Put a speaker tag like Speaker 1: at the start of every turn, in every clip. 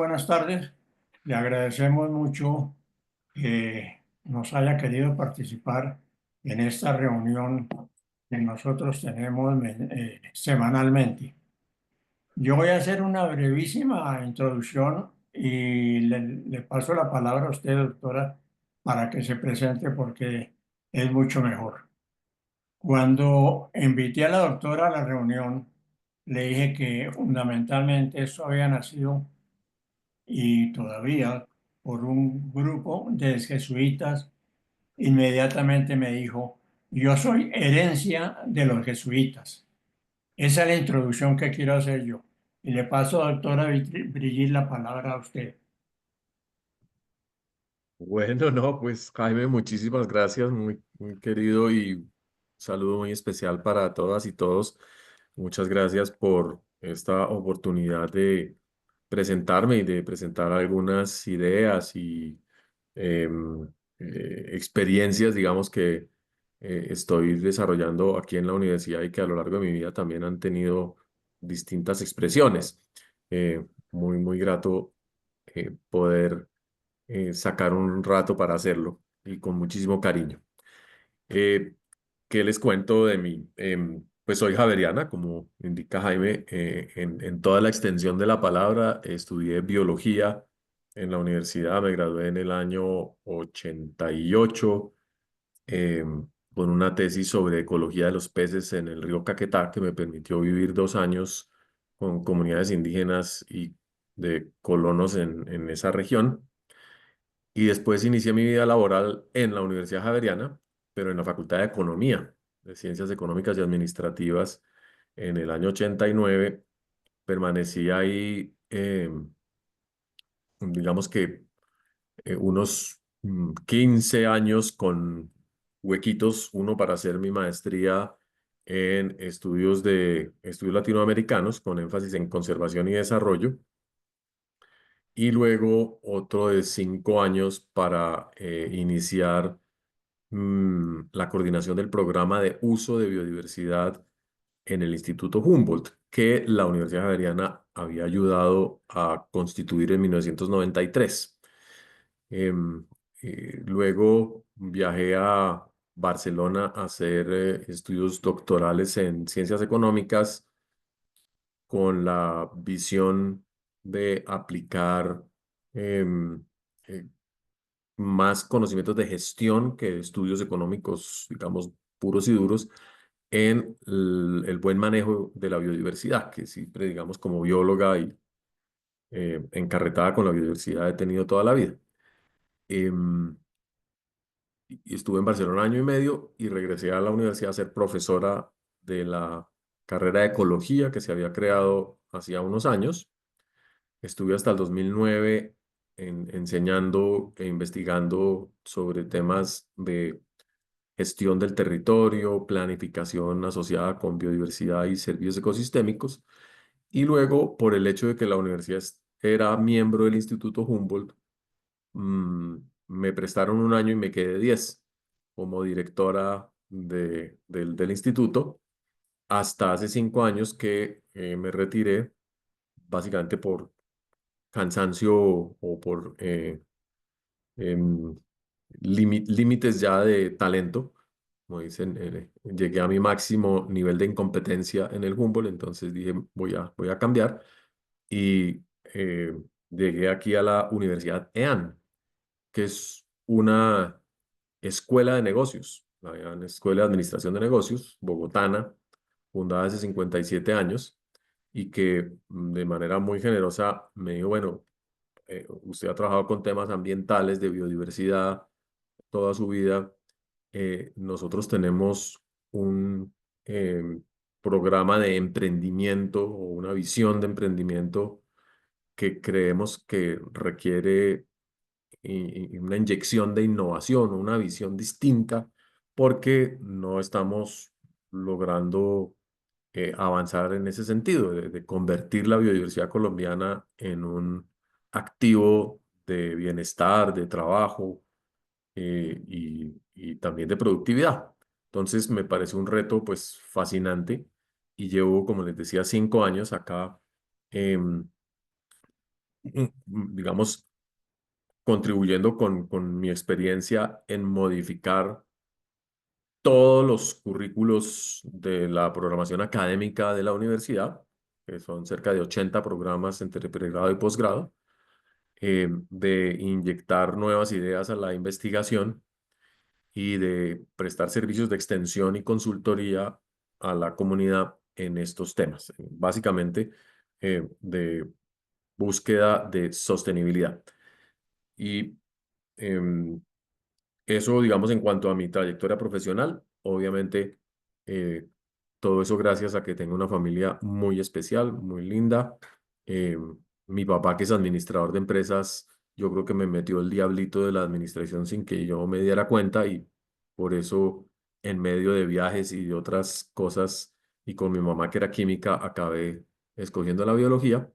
Speaker 1: buenas tardes. Le agradecemos mucho que nos haya querido participar en esta reunión que nosotros tenemos semanalmente. Yo voy a hacer una brevísima introducción y le paso la palabra a usted, doctora, para que se presente porque es mucho mejor. Cuando invité a la doctora a la reunión, le dije que fundamentalmente esto había nacido y todavía por un grupo de jesuitas, inmediatamente me dijo, yo soy herencia de los jesuitas. Esa es la introducción que quiero hacer yo. Y le paso, doctora Brigitte, la palabra a usted.
Speaker 2: Bueno, no, pues Jaime, muchísimas gracias, muy querido y un saludo muy especial para todas y todos. Muchas gracias por esta oportunidad de presentarme y de presentar algunas ideas y em, experiencias, digamos, que estoy desarrollando aquí en la universidad y que a lo largo de mi vida también han tenido distintas expresiones. Muy grato poder sacar un rato para hacerlo y con muchísimo cariño. Eh, ¿Qué les cuento de mí? Pues soy javeriana, como indica Jaime, en toda la extensión de la palabra. Estudié biología en la universidad, me gradué en el año 88 con una tesis sobre ecología de los peces en el río Caquetá, que me permitió vivir 2 años con comunidades indígenas y de colonos en esa región. Y después inicié mi vida laboral en la Universidad Javeriana, pero en la Facultad de Economía, de Ciencias Económicas y Administrativas, en el año 89. Permanecí ahí, digamos que unos 15 años con huequitos, uno para hacer mi maestría en estudios latinoamericanos, con énfasis en conservación y desarrollo, y luego otro de 5 años para iniciar la coordinación del programa de uso de biodiversidad en el Instituto Humboldt, que la Universidad Javeriana había ayudado a constituir en 1993. Em, Luego viajé a Barcelona a hacer estudios doctorales en ciencias económicas con la visión de aplicar em, eh, más conocimientos de gestión que estudios económicos, digamos, puros y duros, en el buen manejo de la biodiversidad, que siempre, digamos, como bióloga y encarretada con la biodiversidad he tenido toda la vida. Em, y estuve en Barcelona 1 año y medio y regresé a la universidad a ser profesora de la carrera de ecología que se había creado hacía unos años. Estuve hasta el 2009 enseñando e investigando sobre temas de gestión del territorio, planificación asociada con biodiversidad y servicios ecosistémicos. Y luego, por el hecho de que la universidad era miembro del Instituto Humboldt, mm, me prestaron 1 año y me quedé 10 como directora del instituto, hasta hace 5 años que me retiré, básicamente por cansancio o por em, límites ya de talento. Como dicen, llegué a mi máximo nivel de incompetencia en el Humboldt, entonces dije, voy a cambiar y llegué aquí a la Universidad EAN, que es una escuela de negocios, la EAN Escuela de Administración de Negocios, bogotana, fundada hace 57 años y que de manera muy generosa me dijo, bueno, usted ha trabajado con temas ambientales, de biodiversidad toda su vida. Nosotros tenemos un programa de emprendimiento o una visión de emprendimiento que creemos que requiere y una inyección de innovación, una visión distinta, porque no estamos logrando avanzar en ese sentido, de convertir la biodiversidad colombiana en un activo de bienestar, de trabajo y también de productividad. Entonces me parece un reto pues fascinante y llevo, como les decía, 5 años acá em, digamos, contribuyendo con mi experiencia en modificar todos los currículos de la programación académica de la universidad, que son cerca de 80 programas entre pregrado y posgrado, de inyectar nuevas ideas a la investigación y de prestar servicios de extensión y consultoría a la comunidad en estos temas, básicamente de búsqueda de sostenibilidad. Y em, eso, digamos, en cuanto a mi trayectoria profesional, obviamente, eh, todo eso gracias a que tengo una familia muy especial, muy linda. Eh, Mi papá, que es administrador de empresas, yo creo que me metió el diablito de la administración sin que yo me diera cuenta y por eso, en medio de viajes y de otras cosas, y con mi mamá que era química, acabé escogiendo la biología.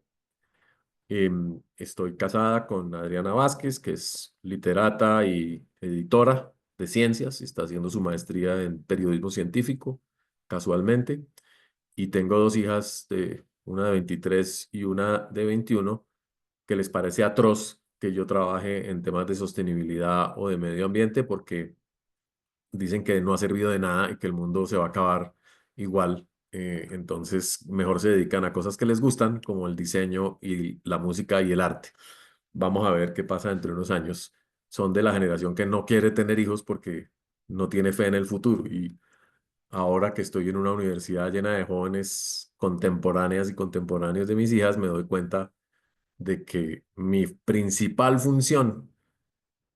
Speaker 2: Estoy casada con Adriana Vázquez, que es literata y editora de ciencias, y está haciendo su maestría en periodismo científico, casualmente. Y tengo dos hijas, una de 23 y una de 21, que les parece atroz que yo trabaje en temas de sostenibilidad o de medio ambiente, porque dicen que no ha servido de nada y que el mundo se va a acabar igual. Entonces, mejor se dedican a cosas que les gustan, como el diseño y la música y el arte. Vamos a ver qué pasa dentro de unos años. Son de la generación que no quiere tener hijos porque no tiene fe en el futuro. Y ahora que estoy en una universidad llena de jóvenes contemporáneas y contemporáneos de mis hijas, me doy cuenta de que mi principal función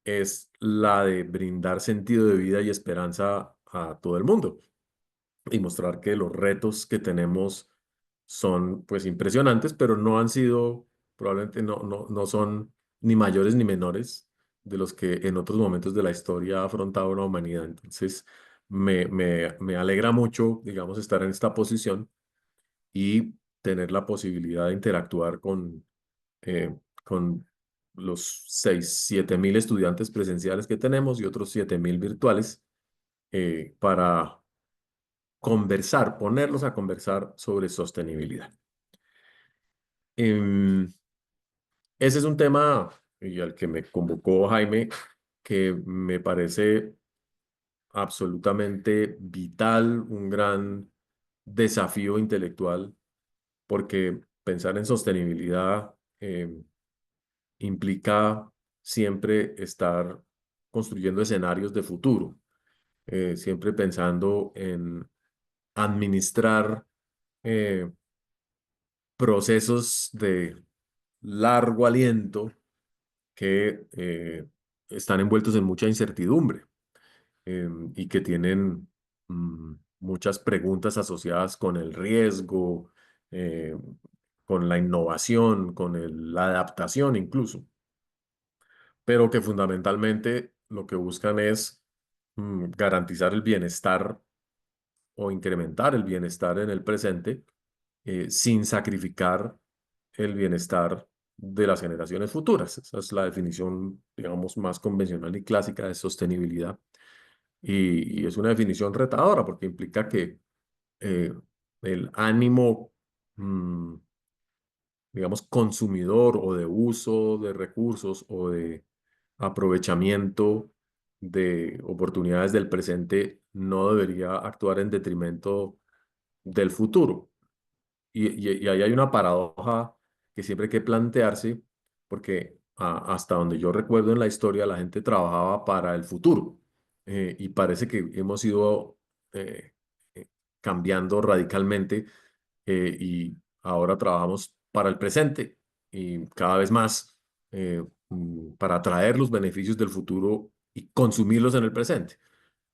Speaker 2: es la de brindar sentido de vida y esperanza a todo el mundo y mostrar que los retos que tenemos son pues impresionantes, pero no han sido, probablemente no son ni mayores ni menores de los que en otros momentos de la historia ha afrontado la humanidad. Entonces, me alegra mucho, digamos, estar en esta posición y tener la posibilidad de interactuar con los 6, 7 mil estudiantes presenciales que tenemos y otros 7 mil virtuales para conversar, ponerlos a conversar sobre sostenibilidad. Em, Ese es un tema y al que me convocó Jaime, que me parece absolutamente vital, un gran desafío intelectual, porque pensar en sostenibilidad implica siempre estar construyendo escenarios de futuro, siempre pensando en administrar eh, procesos de largo aliento que están envueltos en mucha incertidumbre y que tienen muchas preguntas asociadas con el riesgo, eh, con la innovación, con la adaptación incluso, pero que fundamentalmente lo que buscan es garantizar el bienestar o incrementar el bienestar en el presente sin sacrificar el bienestar de las generaciones futuras. Esa es la definición, digamos, más convencional y clásica de sostenibilidad. Y es una definición retadora porque implica que eh, el ánimo, mm, digamos, consumidor o de uso de recursos o de aprovechamiento de oportunidades del presente no debería actuar en detrimento del futuro. Y ahí hay una paradoja que siempre hay que plantearse, porque hasta donde yo recuerdo en la historia, la gente trabajaba para el futuro. Y parece que hemos ido eh, eh, cambiando radicalmente y ahora trabajamos para el presente y cada vez más para atraer los beneficios del futuro y consumirlos en el presente.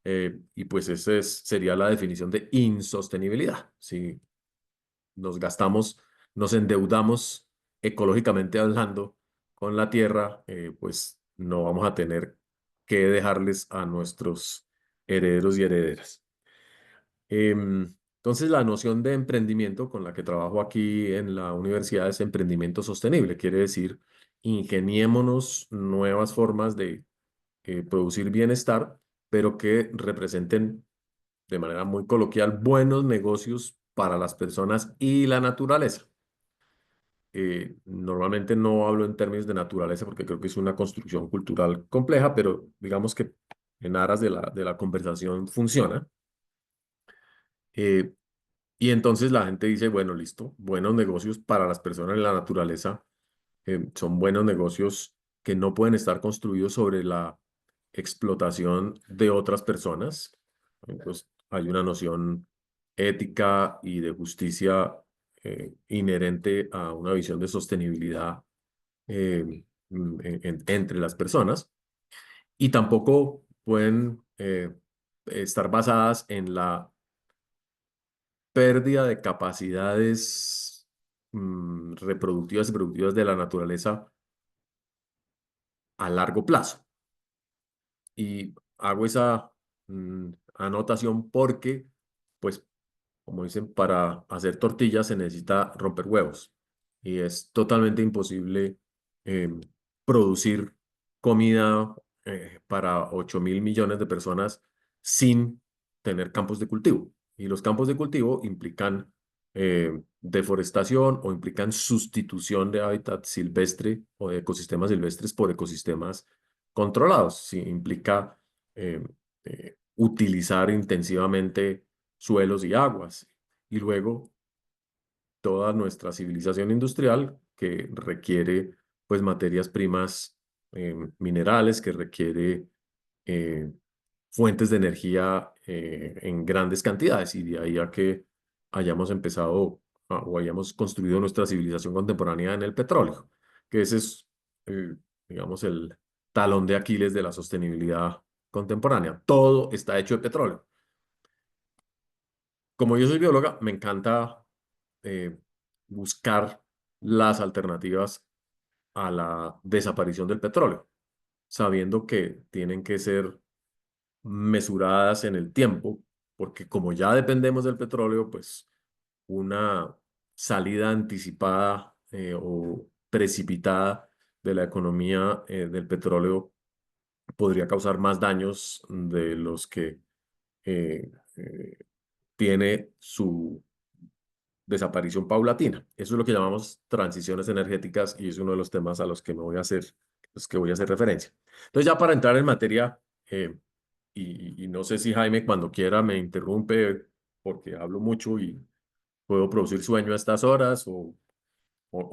Speaker 2: Y pues sería la definición de insostenibilidad. Si nos gastamos, nos endeudamos ecológicamente hablando con la tierra, pues no vamos a tener que dejarles a nuestros herederos y herederas. Entonces, la noción de emprendimiento con la que trabajo aquí en la universidad es emprendimiento sostenible. Quiere decir, ingeniémonos nuevas formas de producir bienestar, pero que representen de manera muy coloquial buenos negocios para las personas y la naturaleza. normalmente no hablo en términos de naturaleza porque creo que es una construcción cultural compleja, pero digamos que en aras de la conversación funciona. Eh, y entonces la gente dice, bueno, listo, buenos negocios para las personas en la naturaleza son buenos negocios que no pueden estar construidos sobre la explotación de otras personas. Entonces, hay una noción ética y de justicia inherente a una visión de sostenibilidad entre las personas y tampoco pueden estar basadas en la pérdida de capacidades reproductivas y productivas de la naturaleza a largo plazo. Y hago esa anotación porque, pues, como dicen, para hacer tortillas se necesita romper huevos. Y es totalmente imposible em, producir comida para 8.000 millones de personas sin tener campos de cultivo. Y los campos de cultivo implican deforestación o implican sustitución de hábitat silvestre o de ecosistemas silvestres por ecosistemas controlados. Sí, implica eh, utilizar intensivamente suelos y aguas. Y luego toda nuestra civilización industrial que requiere pues materias primas minerales, que requiere eh, fuentes de energía en grandes cantidades y de ahí a que hayamos empezado o hayamos construido nuestra civilización contemporánea en el petróleo, que ese es, eh, digamos, el talón de Aquiles de la sostenibilidad contemporánea. Todo está hecho de petróleo. Como yo soy bióloga, me encanta eh, buscar las alternativas a la desaparición del petróleo, sabiendo que tienen que ser mesuradas en el tiempo, porque como ya dependemos del petróleo, pues una salida anticipada o precipitada de la economía del petróleo podría causar más daños de los que eh, eh, tiene su desaparición paulatina. Eso es lo que llamamos transiciones energéticas y es uno de los temas a los que voy a hacer referencia. Entonces, ya para entrar en materia, y no sé si Jaime cuando quiera me interrumpe porque hablo mucho y puedo producir sueño a estas horas o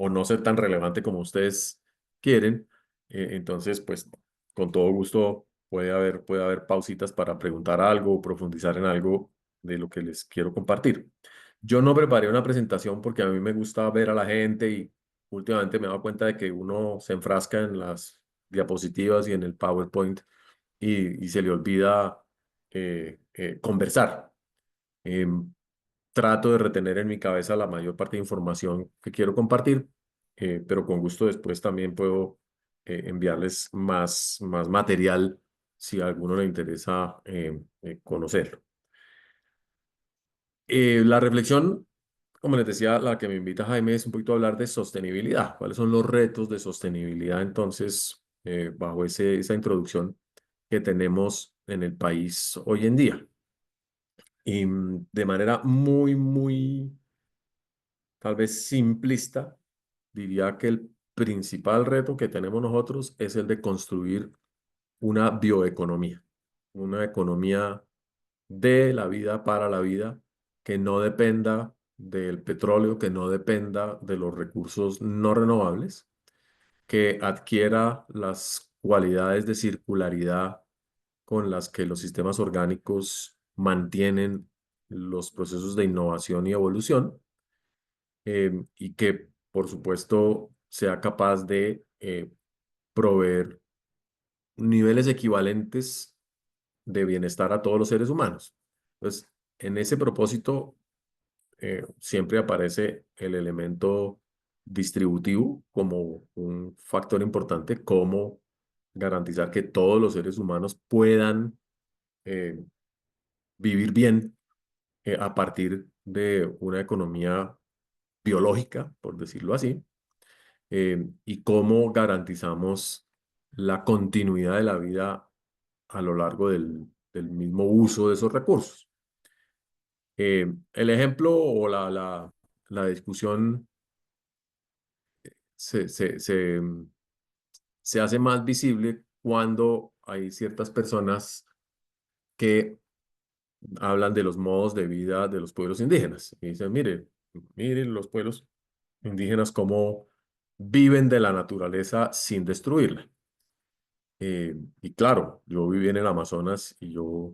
Speaker 2: no ser tan relevante como ustedes quieren. Entonces, pues con todo gusto puede haber pausitas para preguntar algo o profundizar en algo de lo que les quiero compartir. Yo no preparé una presentación porque a mí me gusta ver a la gente y últimamente me he dado cuenta de que uno se enfrasca en las diapositivas y en el PowerPoint y se le olvida conversar. Em, Trato de retener en mi cabeza la mayor parte de información que quiero compartir, pero con gusto después también puedo enviarles más material si a alguno le interesa conocerlo. La reflexión, como les decía, la que me invita Jaime es un poquito a hablar de sostenibilidad. ¿Cuáles son los retos de sostenibilidad entonces bajo esa introducción que tenemos en el país hoy en día? Y de manera muy tal vez simplista, diría que el principal reto que tenemos nosotros es el de construir una bioeconomía, una economía de la vida para la vida que no dependa del petróleo, que no dependa de los recursos no renovables, que adquiera las cualidades de circularidad con las que los sistemas orgánicos mantienen los procesos de innovación y evolución y que, por supuesto, sea capaz de proveer niveles equivalentes de bienestar a todos los seres humanos. Entonces, en ese propósito, siempre aparece el elemento distributivo como un factor importante, como garantizar que todos los seres humanos puedan eh, vivir bien a partir de una economía biológica, por decirlo así, y cómo garantizamos la continuidad de la vida a lo largo del mismo uso de esos recursos. El ejemplo o la discusión se hace más visible cuando hay ciertas personas que hablan de los modos de vida de los pueblos indígenas. Y dicen, miren los pueblos indígenas cómo viven de la naturaleza sin destruirla. Y claro, yo viví en el Amazonas y yo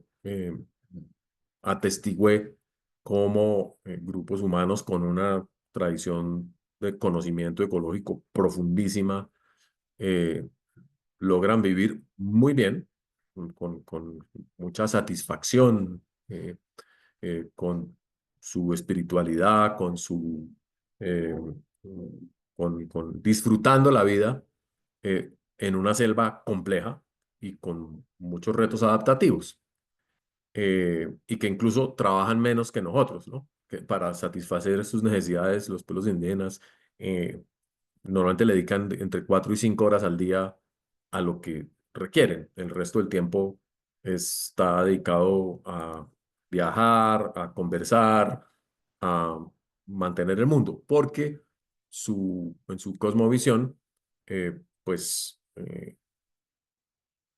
Speaker 2: atestigué cómo grupos humanos con una tradición de conocimiento ecológico profundísima eh, logran vivir muy bien, con mucha satisfacción, con su espiritualidad, eh, disfrutando la vida en una selva compleja y con muchos retos adaptativos, y que incluso trabajan menos que nosotros, ¿no? Que para satisfacer sus necesidades, los pueblos indígenas normalmente le dedican entre 4 y 5 horas al día a lo que requieren. El resto del tiempo está dedicado a viajar, a conversar, a mantener el mundo, porque en su cosmovisión, pues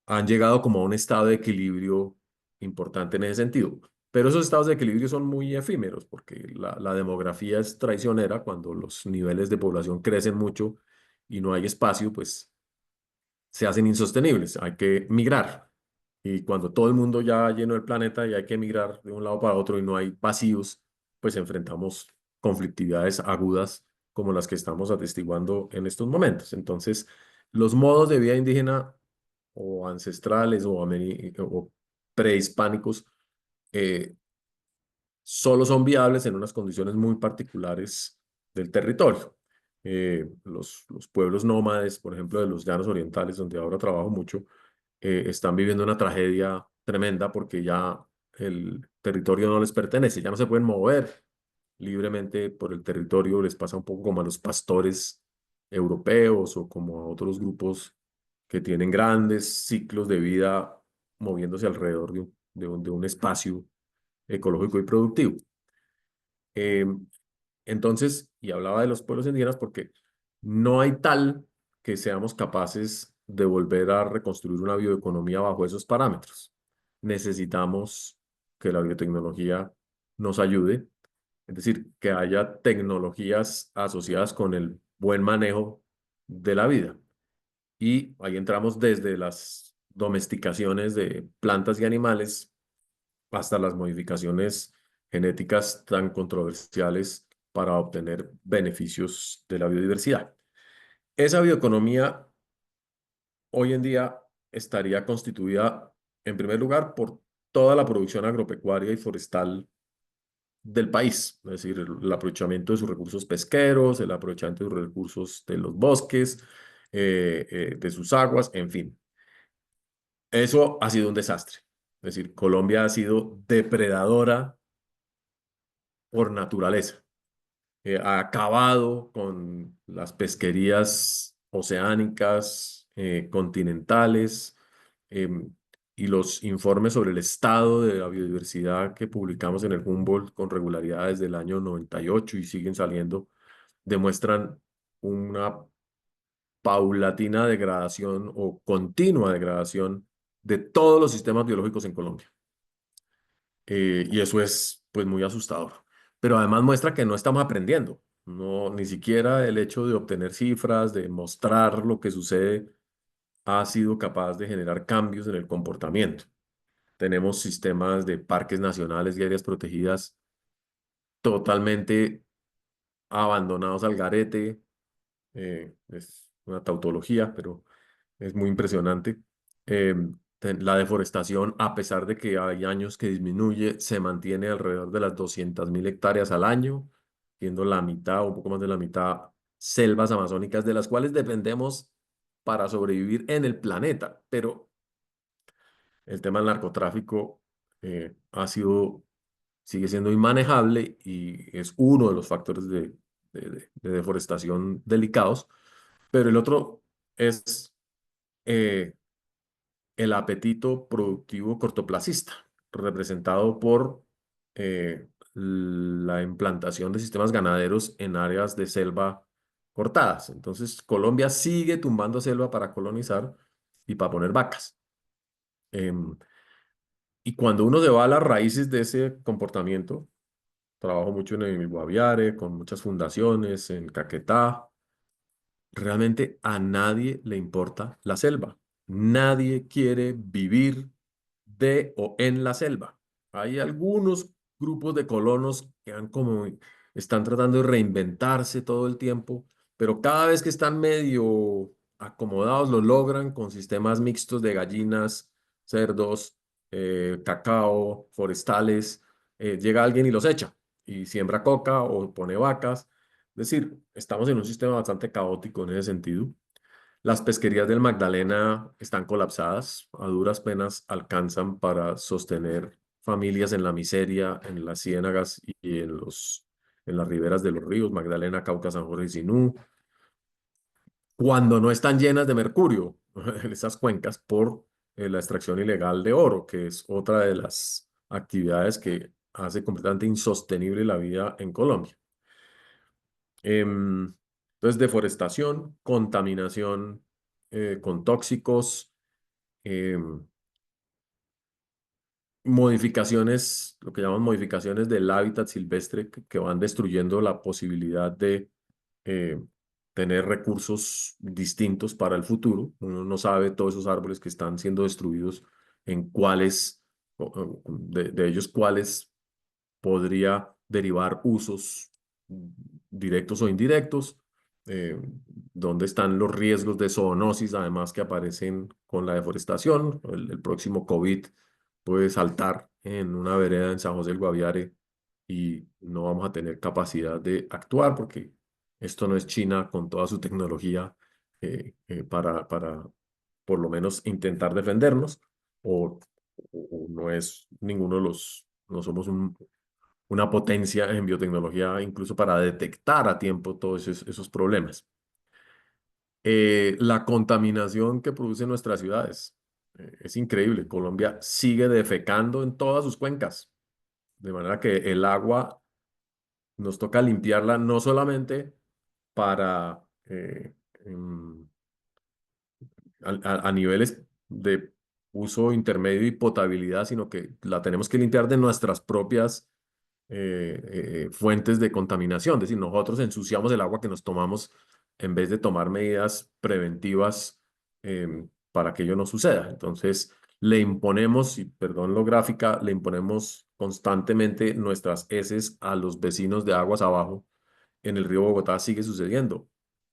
Speaker 2: han llegado como a un estado de equilibrio importante en ese sentido. Pero esos estados de equilibrio son muy efímeros porque la demografía es traicionera. Cuando los niveles de población crecen mucho y no hay espacio, pues se hacen insostenibles. Hay que migrar. Y cuando todo el mundo ya lleno el planeta y hay que migrar de un lado para otro y no hay vacíos, pues enfrentamos conflictividades agudas como las que estamos atestiguando en estos momentos. Entonces, los modos de vida indígena o ancestrales o prehispánicos eh, solo son viables en unas condiciones muy particulares del territorio. Los pueblos nómades, por ejemplo, de los llanos orientales, donde ahora trabajo mucho, están viviendo una tragedia tremenda porque ya el territorio no les pertenece, ya no se pueden mover libremente por el territorio. Les pasa un poco como a los pastores europeos o como a otros grupos que tienen grandes ciclos de vida moviéndose alrededor de un espacio ecológico y productivo. Eh, entonces, y hablaba de los pueblos indígenas porque no hay tal que seamos capaces de volver a reconstruir una bioeconomía bajo esos parámetros. Necesitamos que la biotecnología nos ayude, es decir, que haya tecnologías asociadas con el buen manejo de la vida. Y ahí entramos desde las domesticaciones de plantas y animales hasta las modificaciones genéticas tan controversiales para obtener beneficios de la biodiversidad. Esa bioeconomía hoy en día estaría constituida, en primer lugar, por toda la producción agropecuaria y forestal del país, es decir, el aprovechamiento de sus recursos pesqueros, el aprovechamiento de sus recursos de los bosques, de sus aguas, en fin. Eso ha sido un desastre. Es decir, Colombia ha sido depredadora por naturaleza. Ha acabado con las pesquerías oceánicas, continentales, em, y los informes sobre el estado de la biodiversidad que publicamos en el Humboldt con regularidad desde el año 98 y siguen saliendo, demuestran una paulatina degradación o continua degradación de todos los sistemas biológicos en Colombia. Y eso es pues muy asustador. Pero además muestra que no estamos aprendiendo. No, ni siquiera el hecho de obtener cifras, de mostrar lo que sucede, ha sido capaz de generar cambios en el comportamiento. Tenemos sistemas de parques nacionales y áreas protegidas totalmente abandonados al garete. Es una tautología, pero es muy impresionante. Eh, la deforestación, a pesar de que hay años que disminuye, se mantiene alrededor de las 200.000 hectáreas al año, siendo la mitad, un poco más de la mitad, selvas amazónicas, de las cuales dependemos para sobrevivir en el planeta. Pero el tema del narcotráfico sigue siendo inmanejable y es uno de los factores de deforestación delicados. Pero el otro es eh, el apetito productivo cortoplacista, representado por la implantación de sistemas ganaderos en áreas de selva cortadas. Entonces, Colombia sigue tumbando selva para colonizar y para poner vacas. Em, y cuando uno se va a las raíces de ese comportamiento, trabajo mucho en el Guaviare, con muchas fundaciones, en Caquetá. Realmente a nadie le importa la selva. Nadie quiere vivir de o en la selva. Hay algunos grupos de colonos que están tratando de reinventarse todo el tiempo, pero cada vez que están medio acomodados lo logran con sistemas mixtos de gallinas, cerdos, cacao, forestales. Llega alguien y los echa y siembra coca o pone vacas. Es decir, estamos en un sistema bastante caótico en ese sentido. Las pesquerías del Magdalena están colapsadas, a duras penas alcanzan para sostener familias en la miseria, en las ciénagas y en las riberas de los ríos, Magdalena, Cauca, San Jorge y Sinú, cuando no están llenas de mercurio, en esas cuencas, por la extracción ilegal de oro, que es otra de las actividades que hace completamente insostenible la vida en Colombia. Entonces, deforestación, contaminación con tóxicos, em, modificaciones, lo que llaman modificaciones del hábitat silvestre que van destruyendo la posibilidad de eh, tener recursos distintos para el futuro. Uno no sabe todos esos árboles que están siendo destruidos en cuáles, de ellos cuáles podría derivar usos directos o indirectos, eh, dónde están los riesgos de zoonosis, además que aparecen con la deforestación. El próximo COVID puede saltar en una vereda en San José del Guaviare y no vamos a tener capacidad de actuar porque esto no es China con toda su tecnología para por lo menos intentar defendernos o, o no es ninguno de los, no somos una potencia en biotecnología incluso para detectar a tiempo todos esos problemas. La contaminación que producen nuestras ciudades es increíble. Colombia sigue defecando en todas sus cuencas, de manera que el agua nos toca limpiarla no solamente para a niveles de uso intermedio y potabilidad, sino que la tenemos que limpiar de nuestras propias fuentes de contaminación. Es decir, nosotros ensuciamos el agua que nos tomamos en vez de tomar medidas preventivas para que ello no suceda. Entonces, le imponemos, y perdón lo gráfica, le imponemos constantemente nuestras heces a los vecinos de aguas abajo. En el río Bogotá sigue sucediendo.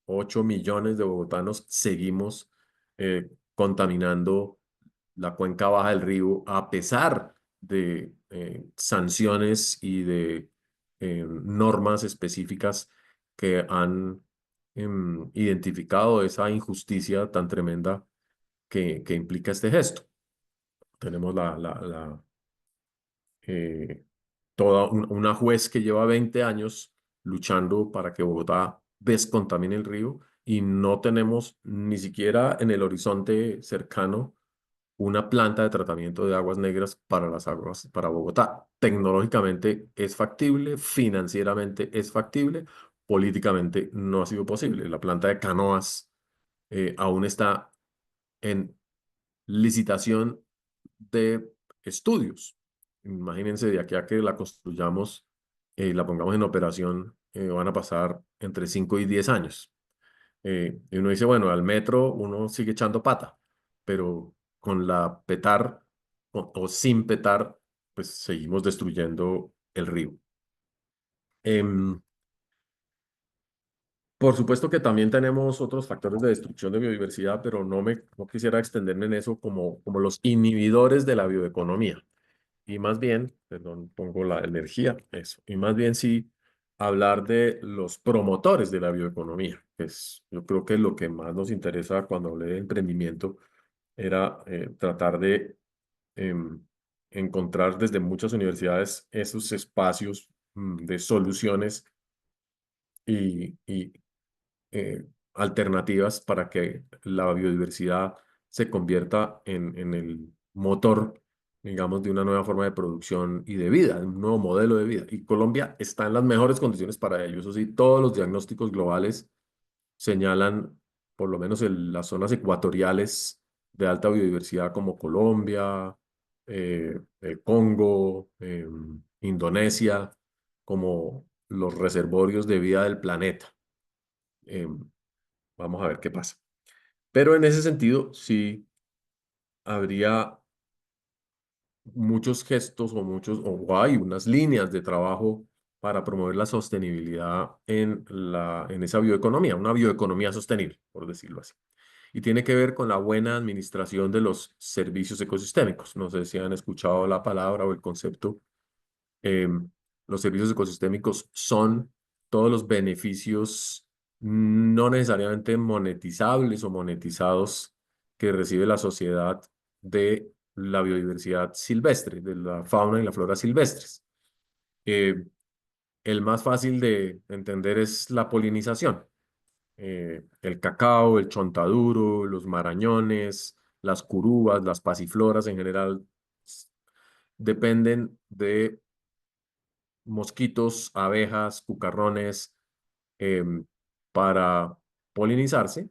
Speaker 2: 8 millones de bogotanos seguimos contaminando la cuenca baja del río a pesar de sanciones y de normas específicas que han identificado esa injusticia tan tremenda que implica este gesto. Tenemos eh, una juez que lleva 20 años luchando para que Bogotá descontamine el río y no tenemos ni siquiera en el horizonte cercano una planta de tratamiento de aguas negras para las aguas para Bogotá. Tecnológicamente es factible, financieramente es factible, políticamente no ha sido posible. La planta de Canoas aún está en licitación de estudios. Imagínense de aquí a que la construyamos y la pongamos en operación, van a pasar entre 5 y 10 años. Y uno dice, bueno, al metro uno sigue echando pata, pero con la petar o sin petar, pues seguimos destruyendo el río. Em, por supuesto que también tenemos otros factores de destrucción de biodiversidad, pero no quisiera extenderme en eso como los inhibidores de la bioeconomía. Y más bien, perdón, pongo la energía, eso. Y más bien sí hablar de los promotores de la bioeconomía, que es, yo creo que lo que más nos interesa cuando hablé de emprendimiento era tratar de em, encontrar desde muchas universidades esos espacios de soluciones y alternativas para que la biodiversidad se convierta en el motor, digamos, de una nueva forma de producción y de vida, un nuevo modelo de vida. Y Colombia está en las mejores condiciones para ello. Eso sí, todos los diagnósticos globales señalan por lo menos las zonas ecuatoriales de alta biodiversidad como Colombia, el Congo, Indonesia, como los reservorios de vida del planeta. Em, Vamos a ver qué pasa. Pero en ese sentido, sí habría muchos gestos o hay unas líneas de trabajo para promover la sostenibilidad en esa bioeconomía, una bioeconomía sostenible, por decirlo así. Y tiene que ver con la buena administración de los servicios ecosistémicos. No sé si han escuchado la palabra o el concepto. Em, los servicios ecosistémicos son todos los beneficios no necesariamente monetizables o monetizados que recibe la sociedad de la biodiversidad silvestre, de la fauna y la flora silvestres. Eh, el más fácil de entender es la polinización. El cacao, el chontaduro, los marañones, las curúas, las pasifloras en general dependen de mosquitos, abejas, cucarrones, em, para polinizarse,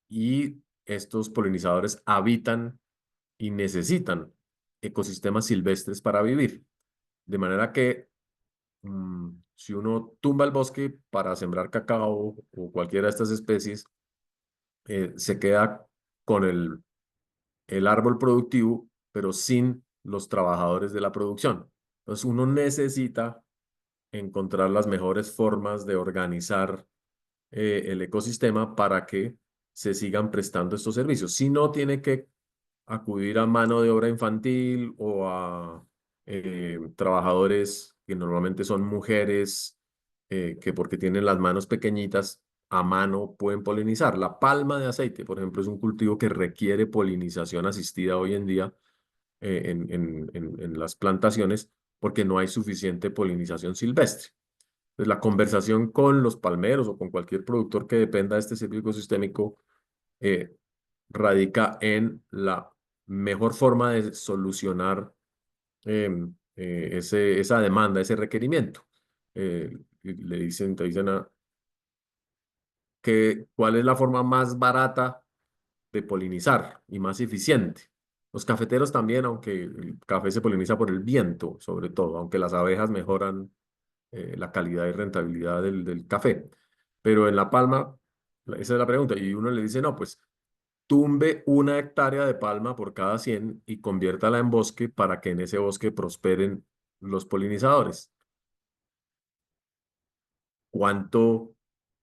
Speaker 2: y estos polinizadores habitan y necesitan ecosistemas silvestres para vivir. De manera que si uno tumba el bosque para sembrar cacao o cualquiera de estas especies, se queda con el árbol productivo, pero sin los trabajadores de la producción. Entonces uno necesita encontrar las mejores formas de organizar el ecosistema para que se sigan prestando estos servicios. Si no, tiene que acudir a mano de obra infantil o a trabajadores que normalmente son mujeres, que porque tienen las manos pequeñitas, a mano pueden polinizar. La palma de aceite, por ejemplo, es un cultivo que requiere polinización asistida hoy en día en las plantaciones porque no hay suficiente polinización silvestre. Pues la conversación con los palmeros o con cualquier productor que dependa de este servicio ecosistémico eh, radica en la mejor forma de solucionar esa demanda, ese requerimiento. Y te dicen que cuál es la forma más barata de polinizar y más eficiente. Los cafeteros también, aunque el café se poliniza por el viento, sobre todo, aunque las abejas mejoran la calidad y rentabilidad del café. Pero en La Palma, esa es la pregunta. Y uno le dice, no, pues tumbe 1 hectárea de palma por cada 100 y conviértala en bosque para que en ese bosque prosperen los polinizadores. ¿Cuánto,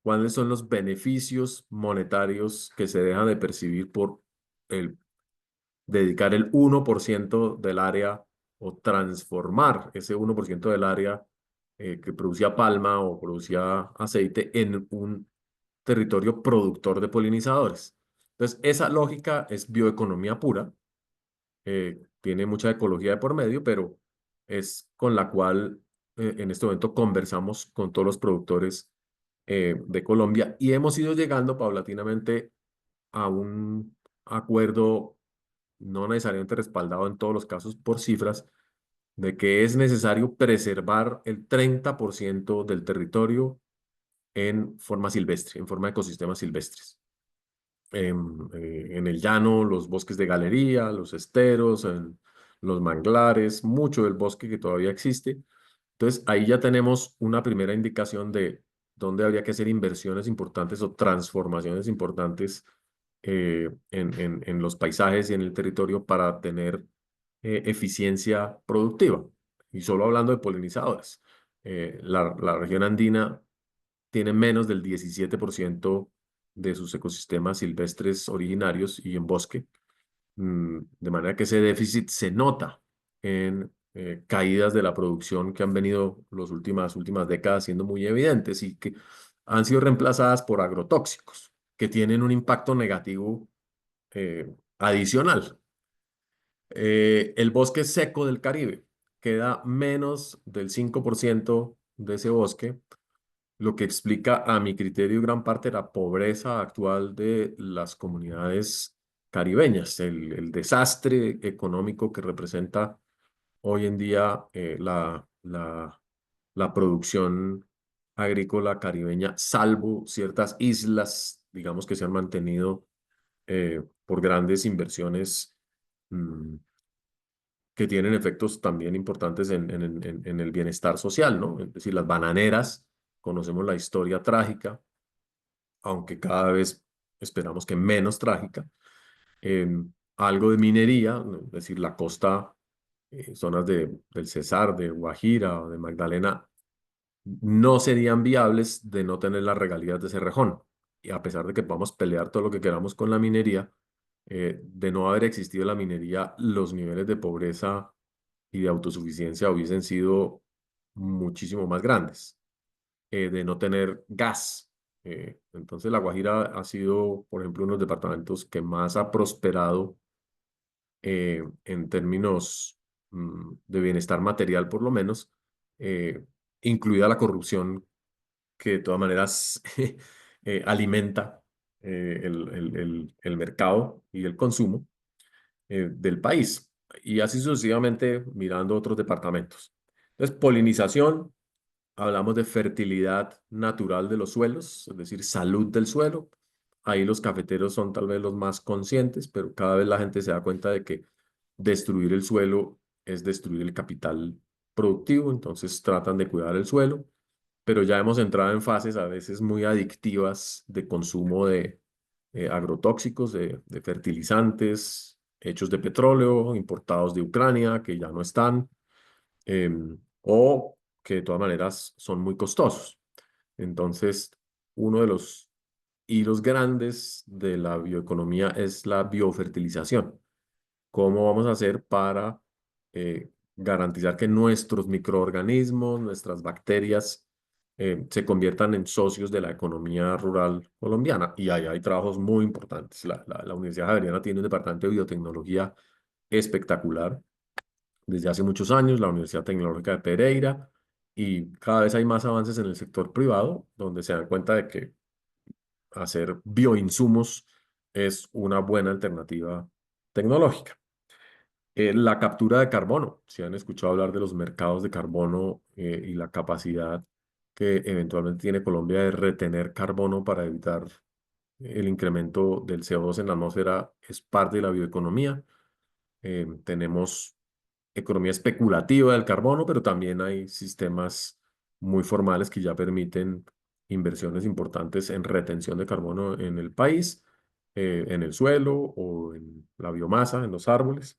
Speaker 2: cuáles son los beneficios monetarios que se dejan de percibir por el dedicar el 1% del área o transformar ese 1% del área que producía palma o producía aceite en un territorio productor de polinizadores? Entonces, esa lógica es bioeconomía pura, tiene mucha ecología de por medio, pero es con la cual en este momento conversamos con todos los productores de Colombia y hemos ido llegando paulatinamente a un acuerdo no necesariamente respaldado en todos los casos por cifras, de que es necesario preservar el 30% del territorio en forma silvestre, en forma de ecosistemas silvestres. En el llano, los bosques de galería, los esteros, los manglares, mucho del bosque que todavía existe. Entonces, ahí ya tenemos una primera indicación de dónde habría que hacer inversiones importantes o transformaciones importantes en los paisajes y en el territorio para tener eficiencia productiva. Y solo hablando de polinizadores, la región andina tiene menos del 17% de sus ecosistemas silvestres originarios y en bosque, de manera que ese déficit se nota en caídas de la producción que han venido las últimas décadas siendo muy evidentes y que han sido reemplazadas por agrotóxicos, que tienen un impacto negativo adicional. El bosque seco del Caribe queda menos del 5% de ese bosque, lo que explica a mi criterio gran parte de la pobreza actual de las comunidades caribeñas, el desastre económico que representa hoy en día la producción agrícola caribeña, salvo ciertas islas, digamos, que se han mantenido por grandes inversiones mm, que tienen efectos también importantes en el bienestar social, ¿no? Es decir, las bananeras, conocemos la historia trágica, aunque cada vez esperamos que menos trágica. Algo de minería, ¿no? Es decir, la costa, zonas del Cesar, de Guajira o de Magdalena, no serían viables de no tener las regalías de Cerrejón. Y a pesar de que podamos pelear todo lo que queramos con la minería, de no haber existido la minería, los niveles de pobreza y de autosuficiencia hubiesen sido muchísimo más grandes. De no tener gas. Entonces, La Guajira ha sido, por ejemplo, uno de los departamentos que más ha prosperado en términos de bienestar material, por lo menos, eh, incluida la corrupción que de todas maneras alimenta el mercado y el consumo del país. Y así sucesivamente mirando otros departamentos. Entonces, polinización, hablamos de fertilidad natural de los suelos, es decir, salud del suelo. Ahí los cafeteros son tal vez los más conscientes, pero cada vez la gente se da cuenta de que destruir el suelo es destruir el capital productivo, entonces tratan de cuidar el suelo, pero ya hemos entrado en fases a veces muy adictivas de consumo de agrotóxicos, de fertilizantes hechos de petróleo, importados de Ucrania, que ya no están, o que de todas maneras son muy costosos. Entonces, uno de los hilos grandes de la bioeconomía es la biofertilización. ¿Cómo vamos a hacer para garantizar que nuestros microorganismos, nuestras bacterias, se conviertan en socios de la economía rural colombiana? Y ahí hay trabajos muy importantes. La Universidad Javeriana tiene un departamento de biotecnología espectacular desde hace muchos años, la Universidad Tecnológica de Pereira, y cada vez hay más avances en el sector privado, donde se dan cuenta de que hacer bioinsumos es una buena alternativa tecnológica. La captura de carbono, si han escuchado hablar de los mercados de carbono y la capacidad que eventualmente tiene Colombia de retener carbono para evitar el incremento del CO2 en la atmósfera, es parte de la bioeconomía. Tenemos economía especulativa del carbono, pero también hay sistemas muy formales que ya permiten inversiones importantes en retención de carbono en el país, en el suelo o en la biomasa, en los árboles.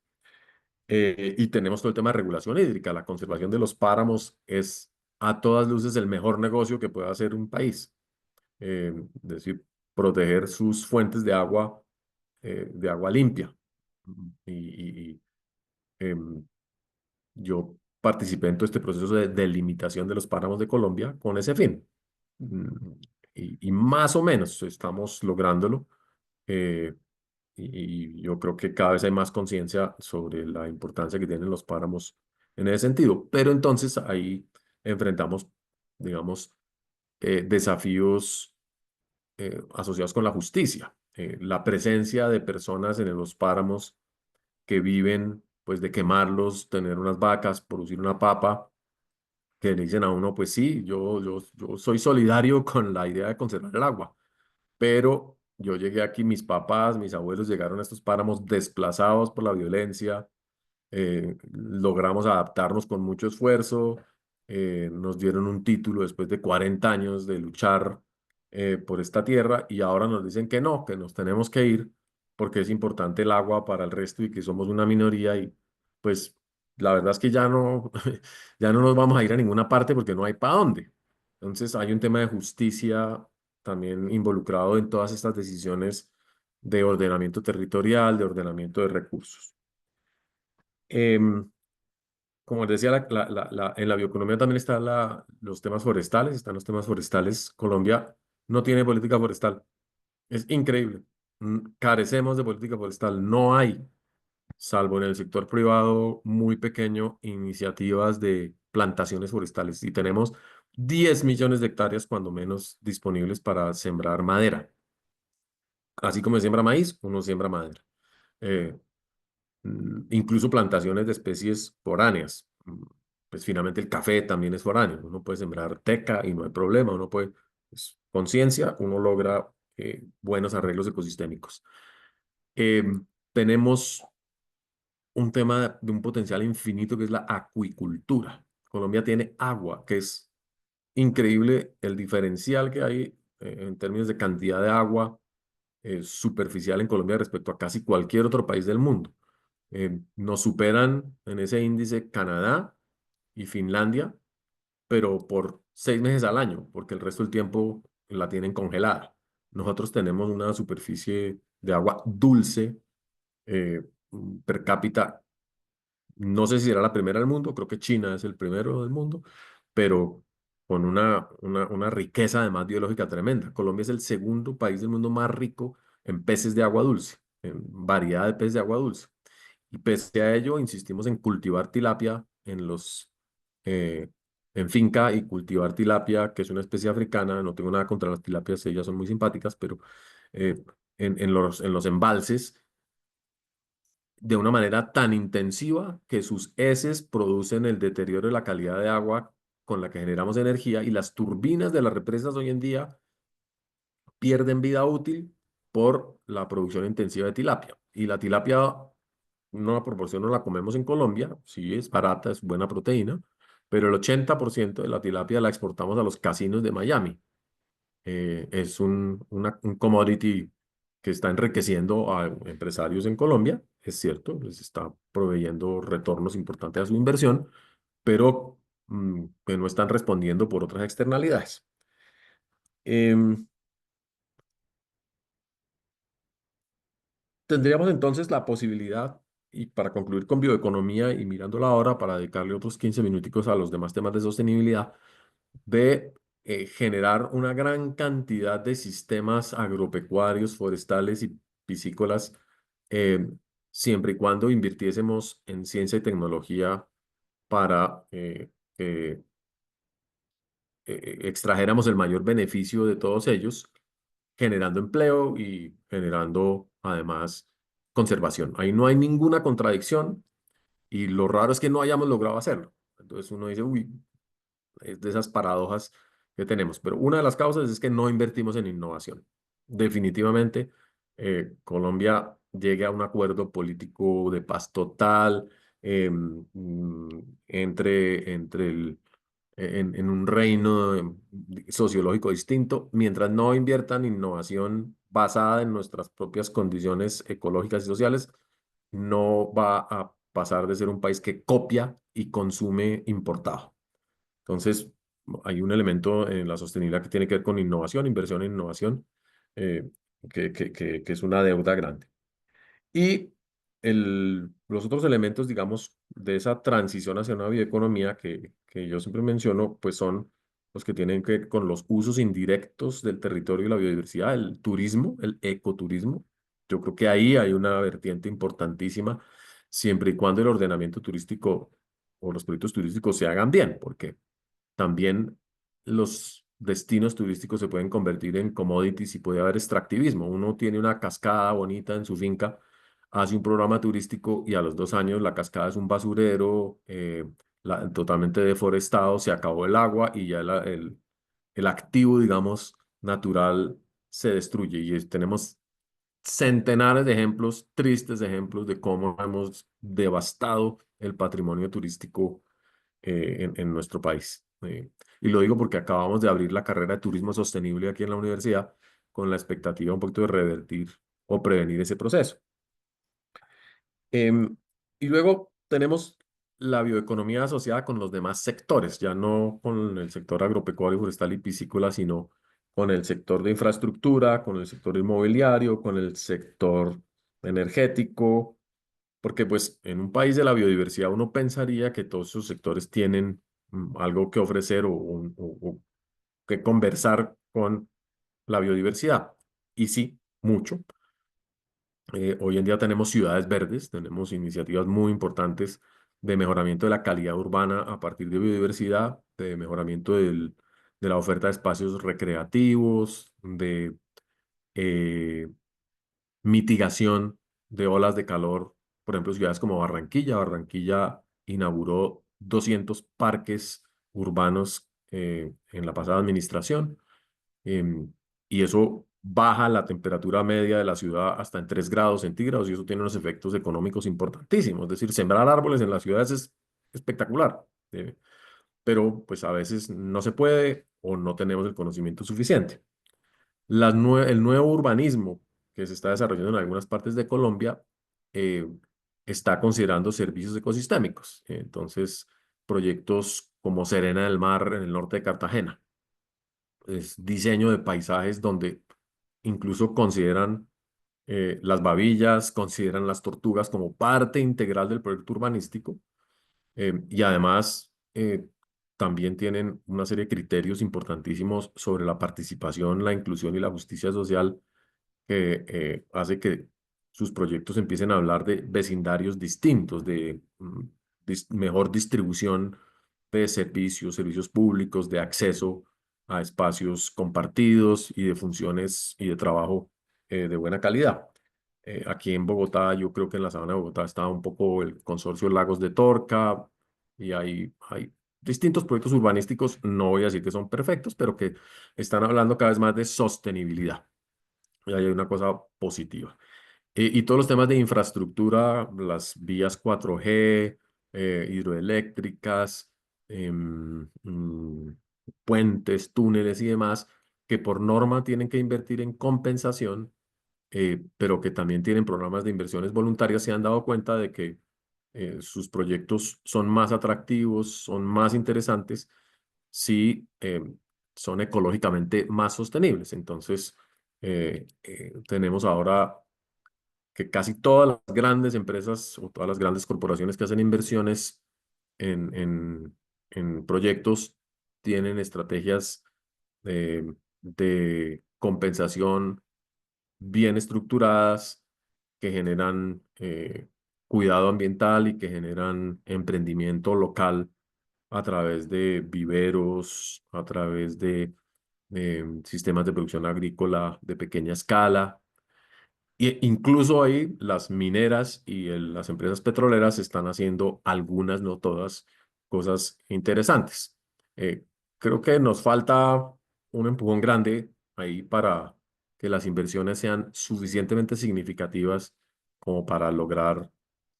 Speaker 2: Y tenemos todo el tema de regulación hídrica. La conservación de los páramos es a todas luces el mejor negocio que puede hacer un país. Es decir, proteger sus fuentes de agua limpia. Y em, yo participé en todo este proceso de delimitación de los páramos de Colombia con ese fin. Mm, y más o menos estamos lográndolo. eh, y yo creo que cada vez hay más conciencia sobre la importancia que tienen los páramos en ese sentido. Pero entonces ahí enfrentamos, digamos, desafíos asociados con la justicia. La presencia de personas en los páramos que viven pues de quemarlos, tener unas vacas, producir una papa, que le dicen a uno, pues sí, yo soy solidario con la idea de conservar el agua, pero yo llegué aquí, mis papás, mis abuelos llegaron a estos páramos desplazados por la violencia, logramos adaptarnos con mucho esfuerzo, nos dieron un título después de 40 años de luchar por esta tierra y ahora nos dicen que no, que nos tenemos que ir porque es importante el agua para el resto y que somos una minoría y pues la verdad es que ya no, ya no nos vamos a ir a ninguna parte porque no hay para dónde. Entonces hay un tema de justicia también involucrado en todas estas decisiones de ordenamiento territorial, de ordenamiento de recursos. Em, Como les decía, en la bioeconomía también están los temas forestales, están los temas forestales. Colombia no tiene política forestal. Es increíble. Carecemos de política forestal. No hay, salvo en el sector privado muy pequeño, iniciativas de plantaciones forestales. Y tenemos 10 millones de hectáreas, cuando menos, disponibles para sembrar madera. Así como se siembra maíz, uno siembra madera. Eh, Incluso plantaciones de especies foráneas, pues finalmente el café también es foráneo. Uno puede sembrar teca y no hay problema. Uno puede, pues, con ciencia, uno logra buenos arreglos ecosistémicos. Tenemos un tema de un potencial infinito que es la acuicultura. Colombia tiene agua, que es increíble el diferencial que hay en términos de cantidad de agua superficial en Colombia respecto a casi cualquier otro país del mundo. Nos superan en ese índice Canadá y Finlandia, pero por 6 meses al año, porque el resto del tiempo la tienen congelada. Nosotros tenemos una superficie de agua dulce eh, per cápita. No sé si será la primera del mundo, creo que China es el primero del mundo, pero con una riqueza además biológica tremenda. Colombia es el segundo país del mundo más rico en peces de agua dulce, en variedad de peces de agua dulce. Y pese a ello, insistimos en cultivar tilapia eh, en finca y cultivar tilapia, que es una especie africana. No tengo nada contra las tilapias, ellas son muy simpáticas, pero eh, en los embalses de una manera tan intensiva que sus heces producen el deterioro de la calidad de agua con la que generamos energía, y las turbinas de las represas hoy en día pierden vida útil por la producción intensiva de tilapia. Y la tilapia, una proporción no la comemos en Colombia, sí es barata, es buena proteína, pero el 80% de la tilapia la exportamos a los casinos de Miami. Es un commodity que está enriqueciendo a empresarios en Colombia, es cierto, les está proveyendo retornos importantes a su inversión, pero que no están respondiendo por otras externalidades. Em, Tendríamos entonces la posibilidad, y para concluir con bioeconomía y mirando la hora para dedicarle otros 15 minuticos a los demás temas de sostenibilidad, de generar una gran cantidad de sistemas agropecuarios, forestales y piscícolas, eh, siempre y cuando invirtiésemos en ciencia y tecnología para que extrajéramos el mayor beneficio de todos ellos, generando empleo y generando además conservación. Ahí no hay ninguna contradicción, y lo raro es que no hayamos logrado hacerlo. Entonces uno dice, uy, es de esas paradojas que tenemos. Pero una de las causas es que no invertimos en innovación. Definitivamente, Colombia llegue a un acuerdo político de paz total, entre en un reino sociológico distinto, mientras no inviertan en innovación basada en nuestras propias condiciones ecológicas y sociales, no va a pasar de ser un país que copia y consume importado. Entonces, hay un elemento en la sostenibilidad que tiene que ver con innovación, inversión en innovación, eh, que es una deuda grande. Y los otros elementos, digamos, de esa transición hacia una bioeconomía que yo siempre menciono, pues son los que tienen que ver con los usos indirectos del territorio y la biodiversidad, el turismo, el ecoturismo. Yo creo que ahí hay una vertiente importantísima, siempre y cuando el ordenamiento turístico o los proyectos turísticos se hagan bien, porque también los destinos turísticos se pueden convertir en commodities y puede haber extractivismo. Uno tiene una cascada bonita en su finca, hace un programa turístico y a los 2 años la cascada es un basurero, totalmente deforestado, se acabó el agua y ya el activo, digamos, natural se destruye. Y tenemos centenares de ejemplos, tristes ejemplos de cómo hemos devastado el patrimonio turístico en nuestro país. Y lo digo porque acabamos de abrir la carrera de turismo sostenible aquí en la universidad con la expectativa un poquito de revertir o prevenir ese proceso. Em, y luego tenemos la bioeconomía asociada con los demás sectores, ya no con el sector agropecuario, forestal y piscícola, sino con el sector de infraestructura, con el sector inmobiliario, con el sector energético, porque pues en un país de la biodiversidad uno pensaría que todos esos sectores tienen algo que ofrecer o que conversar con la biodiversidad. Y sí, mucho. Hoy en día tenemos ciudades verdes, tenemos iniciativas muy importantes de mejoramiento de la calidad urbana a partir de biodiversidad, de mejoramiento de la oferta de espacios recreativos, de eh, mitigación de olas de calor. Por ejemplo, ciudades como Barranquilla. Barranquilla inauguró 200 parques urbanos en la pasada administración. em, y eso baja la temperatura media de la ciudad hasta en 3 grados centígrados y eso tiene unos efectos económicos importantísimos. Es decir, sembrar árboles en las ciudades es espectacular, pero pues a veces no se puede o no tenemos el conocimiento suficiente. El nuevo urbanismo que se está desarrollando en algunas partes de Colombia eh, está considerando servicios ecosistémicos. Entonces, proyectos como Serena del Mar en el norte de Cartagena. Es diseño de paisajes donde incluso consideran las babillas, consideran las tortugas como parte integral del proyecto urbanístico y además también tienen una serie de criterios importantísimos sobre la participación, la inclusión y la justicia social que hace que sus proyectos empiecen a hablar de vecindarios distintos, de mejor distribución de servicios, servicios públicos, de acceso a espacios compartidos y de funciones y de trabajo de buena calidad. Aquí en Bogotá, yo creo que en la sabana de Bogotá está un poco el consorcio Lagos de Torca y hay distintos proyectos urbanísticos, no voy a decir que son perfectos, pero que están hablando cada vez más de sostenibilidad. Y ahí hay una cosa positiva. Y todos los temas de infraestructura, las vías 4G, hidroeléctricas, puentes, túneles y demás, que por norma tienen que invertir en compensación, pero que también tienen programas de inversiones voluntarias, se han dado cuenta de que sus proyectos son más atractivos, son más interesantes si son ecológicamente más sostenibles. Entonces, tenemos ahora que casi todas las grandes empresas o todas las grandes corporaciones que hacen inversiones en, en, en proyectos tienen estrategias de compensación bien estructuradas que generan cuidado ambiental y que generan emprendimiento local a través de viveros, a través de sistemas de producción agrícola de pequeña escala. Y incluso ahí las mineras y las empresas petroleras están haciendo algunas, no todas, cosas interesantes. Eh, Creo que nos falta un empujón grande ahí para que las inversiones sean suficientemente significativas como para lograr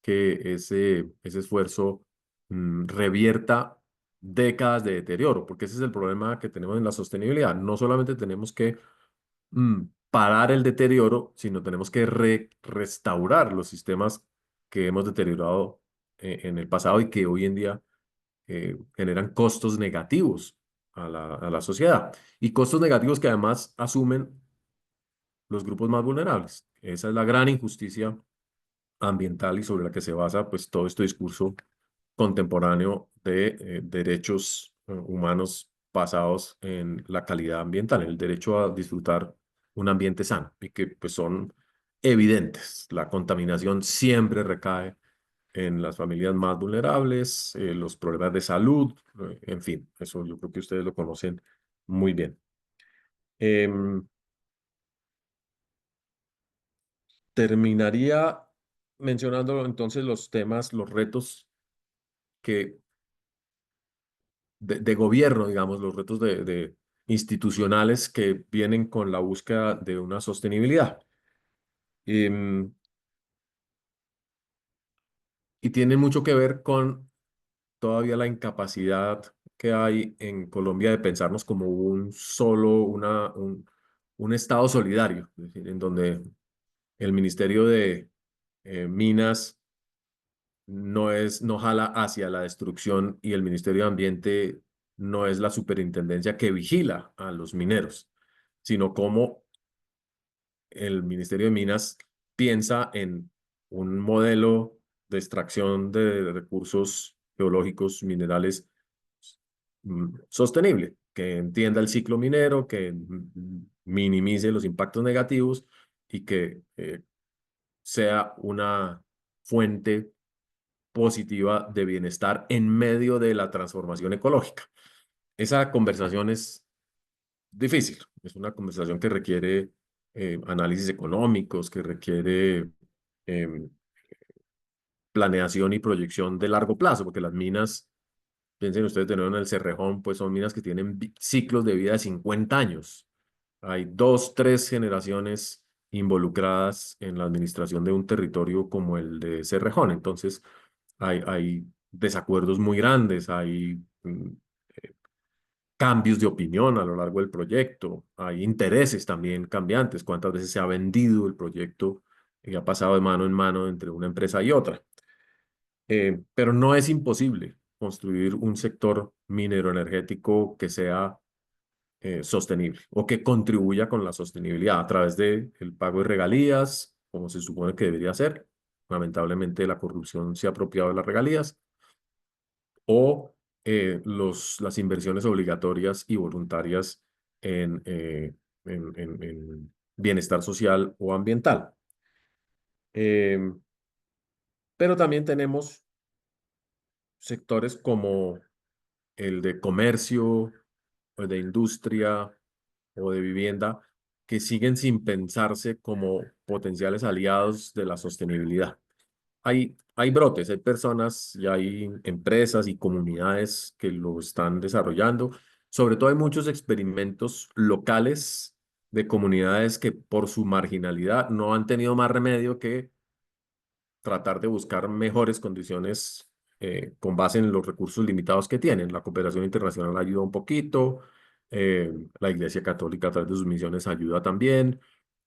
Speaker 2: que ese esfuerzo revierta décadas de deterioro, porque ese es el problema que tenemos en la sostenibilidad. No solamente tenemos que parar el deterioro, sino tenemos que restaurar los sistemas que hemos deteriorado en el pasado y que hoy en día generan costos negativos a la sociedad. Y costos negativos que además asumen los grupos más vulnerables. Esa es la gran injusticia ambiental y sobre la que se basa pues todo este discurso contemporáneo de derechos humanos basados en la calidad ambiental, en el derecho a disfrutar un ambiente sano y que pues son evidentes. La contaminación siempre recae en las familias más vulnerables, los problemas de salud, en fin, eso yo creo que ustedes lo conocen muy bien. Em, Terminaría mencionando entonces los temas, los retos que de gobierno, digamos, los retos de institucionales que vienen con la búsqueda de una sostenibilidad. Em, y tienen mucho que ver con todavía la incapacidad que hay en Colombia de pensarnos como un solo, un estado solidario, es decir, en donde el Ministerio de Minas no jala hacia la destrucción y el Ministerio de Ambiente no es la superintendencia que vigila a los mineros, sino como el Ministerio de Minas piensa en un modelo de extracción de recursos geológicos, minerales sostenible, que entienda el ciclo minero, que minimice los impactos negativos y que sea una fuente positiva de bienestar en medio de la transformación ecológica. Esa conversación es difícil, es una conversación que requiere análisis económicos, que requiere em, planeación y proyección de largo plazo, porque las minas Piensen ustedes de nuevo en el Cerrejón, pues son minas que tienen ciclos de vida de 50 años. Hay dos, tres generaciones involucradas en la administración de un territorio como el de Cerrejón. Entonces, hay desacuerdos muy grandes, hay cambios de opinión a lo largo del proyecto, hay intereses también cambiantes, cuántas veces se ha vendido el proyecto y ha pasado de mano en mano entre una empresa y otra. Pero no es imposible construir un sector minero energético que sea sostenible o que contribuya con la sostenibilidad a través de el pago de regalías, como se supone que debería ser. Lamentablemente la corrupción se ha apropiado de las regalías o las inversiones obligatorias y voluntarias en bienestar social o ambiental. Em, pero también tenemos sectores como el de comercio o de industria o de vivienda que siguen sin pensarse como potenciales aliados de la sostenibilidad. Hay brotes, hay personas y hay empresas y comunidades que lo están desarrollando. Sobre todo hay muchos experimentos locales de comunidades que por su marginalidad no han tenido más remedio que tratar de buscar mejores condiciones con base en los recursos limitados que tienen. La cooperación internacional ayuda un poquito, la Iglesia Católica a través de sus misiones ayuda también,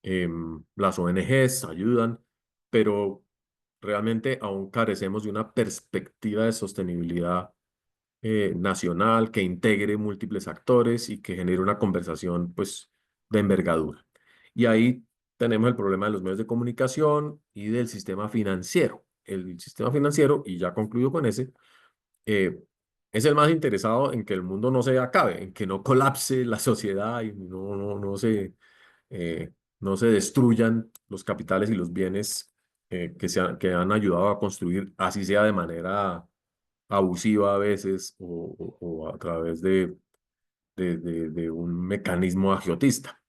Speaker 2: las ONGs ayudan, pero realmente aún carecemos de una perspectiva de sostenibilidad nacional que integre múltiples actores y que genere una conversación pues de envergadura. Y ahí tenemos el problema de los medios de comunicación y del sistema financiero. El sistema financiero, y ya concluyo con ese, eh, es el más interesado en que el mundo no se acabe, en que no colapse la sociedad y eh, no se destruyan los capitales y los bienes que han ayudado a construir, así sea de manera abusiva a veces o a través de un mecanismo agiotista.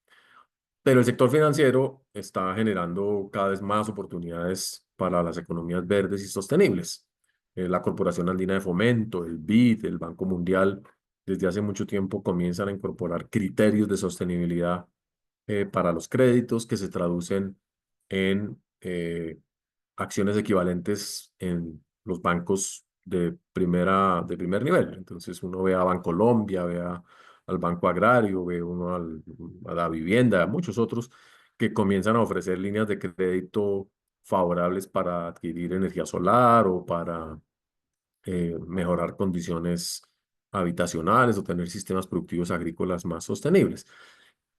Speaker 2: Pero el sector financiero está generando cada vez más oportunidades para las economías verdes y sostenibles. La Corporación Andina de Fomento, el BID, el Banco Mundial, desde hace mucho tiempo comienzan a incorporar criterios de sostenibilidad para los créditos que se traducen en acciones equivalentes en los bancos de primer nivel. Entonces uno ve a Bancolombia, al Banco Agrario, ve uno a la vivienda, a muchos otros que comienzan a ofrecer líneas de crédito favorables para adquirir energía solar o para mejorar condiciones habitacionales o tener sistemas productivos agrícolas más sostenibles.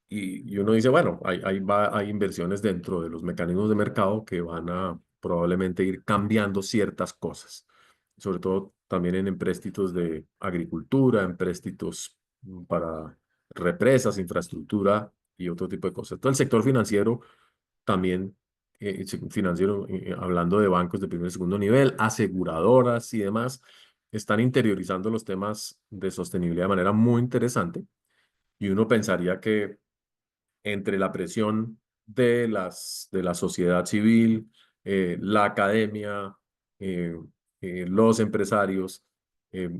Speaker 2: Y uno dice, bueno, hay inversiones dentro de los mecanismos de mercado que van a probablemente ir cambiando ciertas cosas, sobre todo también en empréstitos de agricultura, empréstitos para represas, infraestructura y otro tipo de cosas. Todo el sector financiero también, financiero, hablando de bancos de primer y segundo nivel, aseguradoras y demás, están interiorizando los temas de sostenibilidad de manera muy interesante. Y uno pensaría que entre la presión de la sociedad civil, la academia, eh, los empresarios, eh,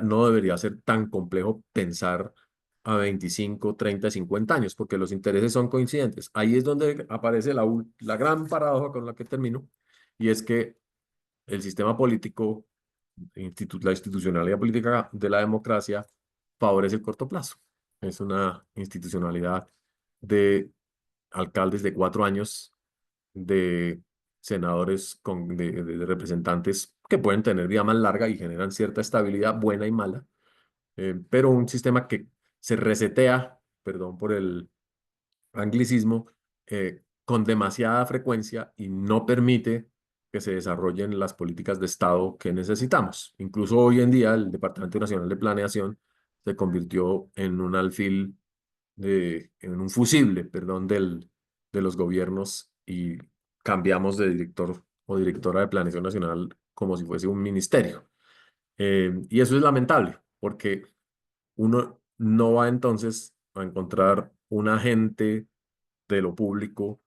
Speaker 2: no debería ser tan complejo pensar a 25, 30, 50 años, porque los intereses son coincidentes. Ahí es donde aparece la gran paradoja con la que termino, y es que el sistema político, la institucionalidad política de la democracia favorece el corto plazo. Es una institucionalidad de alcaldes de 4 años, de senadores de representantes que pueden tener vida más larga y generan cierta estabilidad buena y mala, pero un sistema que se resetea, perdón por el anglicismo, con demasiada frecuencia y no permite que se desarrollen las políticas de Estado que necesitamos. Incluso hoy en día el Departamento Nacional de Planeación se convirtió en un alfil en un fusible, perdón, de los gobiernos y cambiamos de director o directora de Planeación Nacional como si fuese un ministerio. Y eso es lamentable porque uno no va entonces a encontrar un agente de lo público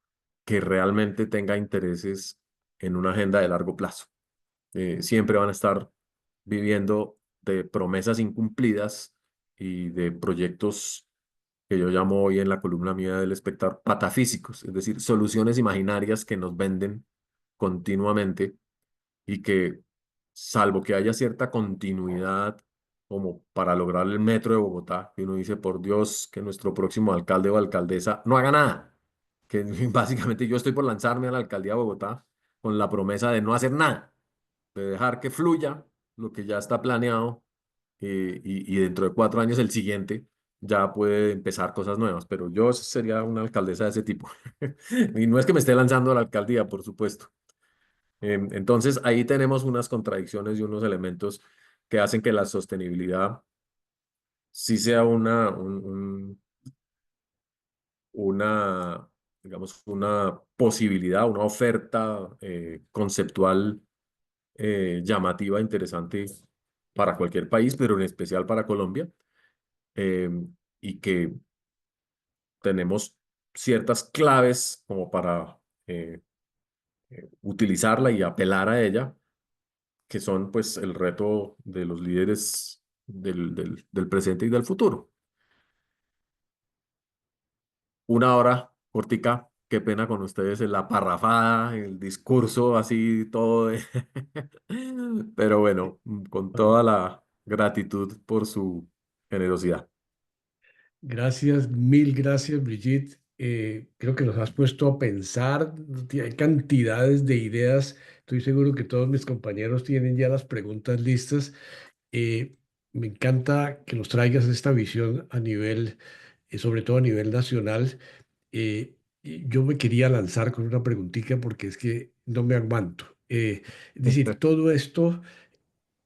Speaker 2: que realmente tenga intereses en una agenda de largo plazo. Siempre van a estar viviendo de promesas incumplidas y de proyectos que yo llamo hoy en la columna mía del espectador patafísicos, es decir, soluciones imaginarias que nos venden continuamente y que, salvo que haya cierta continuidad como para lograr el metro de Bogotá, que uno dice, por Dios, que nuestro próximo alcalde o alcaldesa no haga nada, que básicamente yo estoy por lanzarme a la alcaldía de Bogotá con la promesa de no hacer nada, de dejar que fluya lo que ya está planeado y dentro de 4 años el siguiente ya puede empezar cosas nuevas, pero yo sería una alcaldesa de ese tipo. Y no es que me esté lanzando a la alcaldía, por supuesto. Entonces ahí tenemos unas contradicciones y unos elementos que hacen que la sostenibilidad sí sea una, digamos, una posibilidad, una oferta conceptual llamativa, interesante para cualquier país, pero en especial para Colombia, eh, y que tenemos ciertas claves como para eh, utilizarla y apelar a ella, que son pues el reto de los líderes del presente y del futuro. Una hora cortica, qué pena con ustedes en la parrafada, el discurso así todo Pero bueno, con toda la gratitud por su generosidad.
Speaker 3: Gracias, mil gracias, Brigitte. Creo que nos has puesto a pensar. Hay cantidades de ideas. Estoy seguro que todos mis compañeros tienen ya las preguntas listas. Eh, Me encanta que nos traigas esta visión a nivel, sobre todo a nivel nacional. Y yo me quería lanzar con una preguntita porque es que no me aguanto. Es decir, todo esto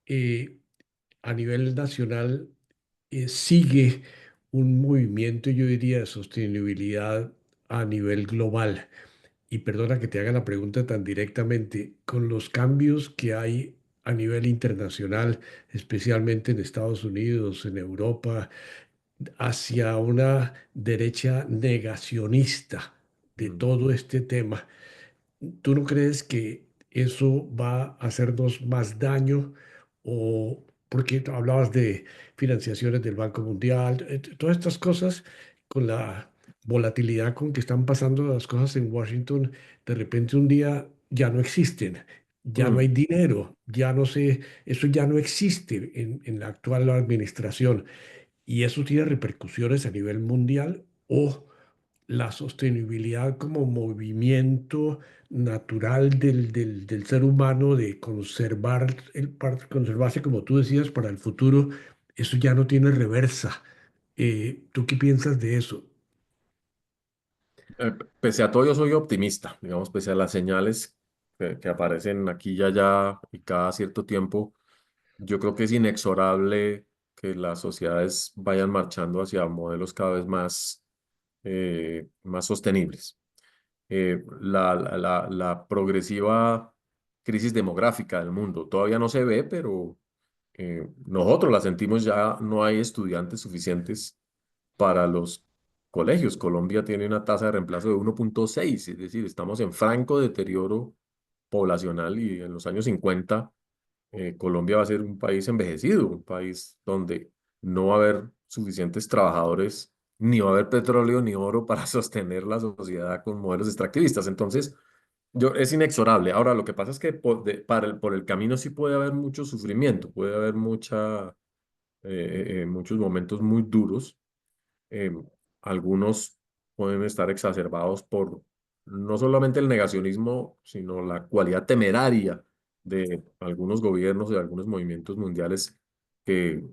Speaker 3: eh, a nivel nacional sigue un movimiento, yo diría, de sostenibilidad a nivel global. Y perdona que te haga la pregunta tan directamente, con los cambios que hay a nivel internacional, especialmente en Estados Unidos, en Europa, hacia una derecha negacionista de
Speaker 2: Mm,
Speaker 3: todo este tema. ¿Tú no crees que eso va a hacernos más daño? O porque hablabas de financiaciones del Banco Mundial, todas estas cosas, con la volatilidad con que están pasando las cosas en Washington, de repente un día ya no existen, ya no hay
Speaker 2: mm.
Speaker 3: dinero, ya no sé, eso ya no existe en la actual administración y eso tiene repercusiones a nivel mundial o la sostenibilidad como movimiento natural del ser humano de conservar conservarse, como tú decías, para el futuro, eso ya no tiene reversa. ¿Tú qué piensas de eso?
Speaker 2: Pese a todo, yo soy optimista, digamos, pese a las señales que aparecen aquí y allá y cada cierto tiempo. Yo creo que es inexorable que las sociedades vayan marchando hacia modelos cada vez más sostenibles. La progresiva crisis demográfica del mundo todavía no se ve, pero nosotros la sentimos ya, no hay estudiantes suficientes para los colegios. Colombia tiene una tasa de reemplazo de 1,6, es decir, estamos en franco deterioro poblacional y en los años 50 Colombia va a ser un país envejecido, un país donde no va a haber suficientes trabajadores, ni va a haber petróleo ni oro para sostener la sociedad con modelos extractivistas. Entonces, es inexorable. Ahora, lo que pasa es que por el camino sí puede haber mucho sufrimiento, puede haber muchos momentos muy duros. eh, Algunos pueden estar exacerbados por no solamente el negacionismo, sino la cualidad temeraria de algunos gobiernos, de algunos movimientos mundiales que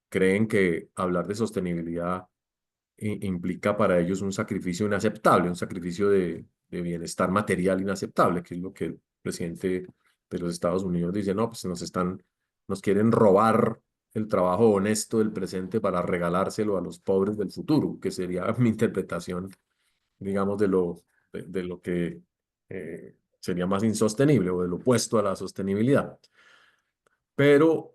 Speaker 2: creen que hablar de sostenibilidad implica para ellos un sacrificio inaceptable, un sacrificio de bienestar material inaceptable, que es lo que el presidente de los Estados Unidos dice, no, pues nos quieren robar el trabajo honesto del presente para regalárselo a los pobres del futuro, que sería mi interpretación, digamos, de lo que sería más insostenible o del opuesto a la sostenibilidad. Pero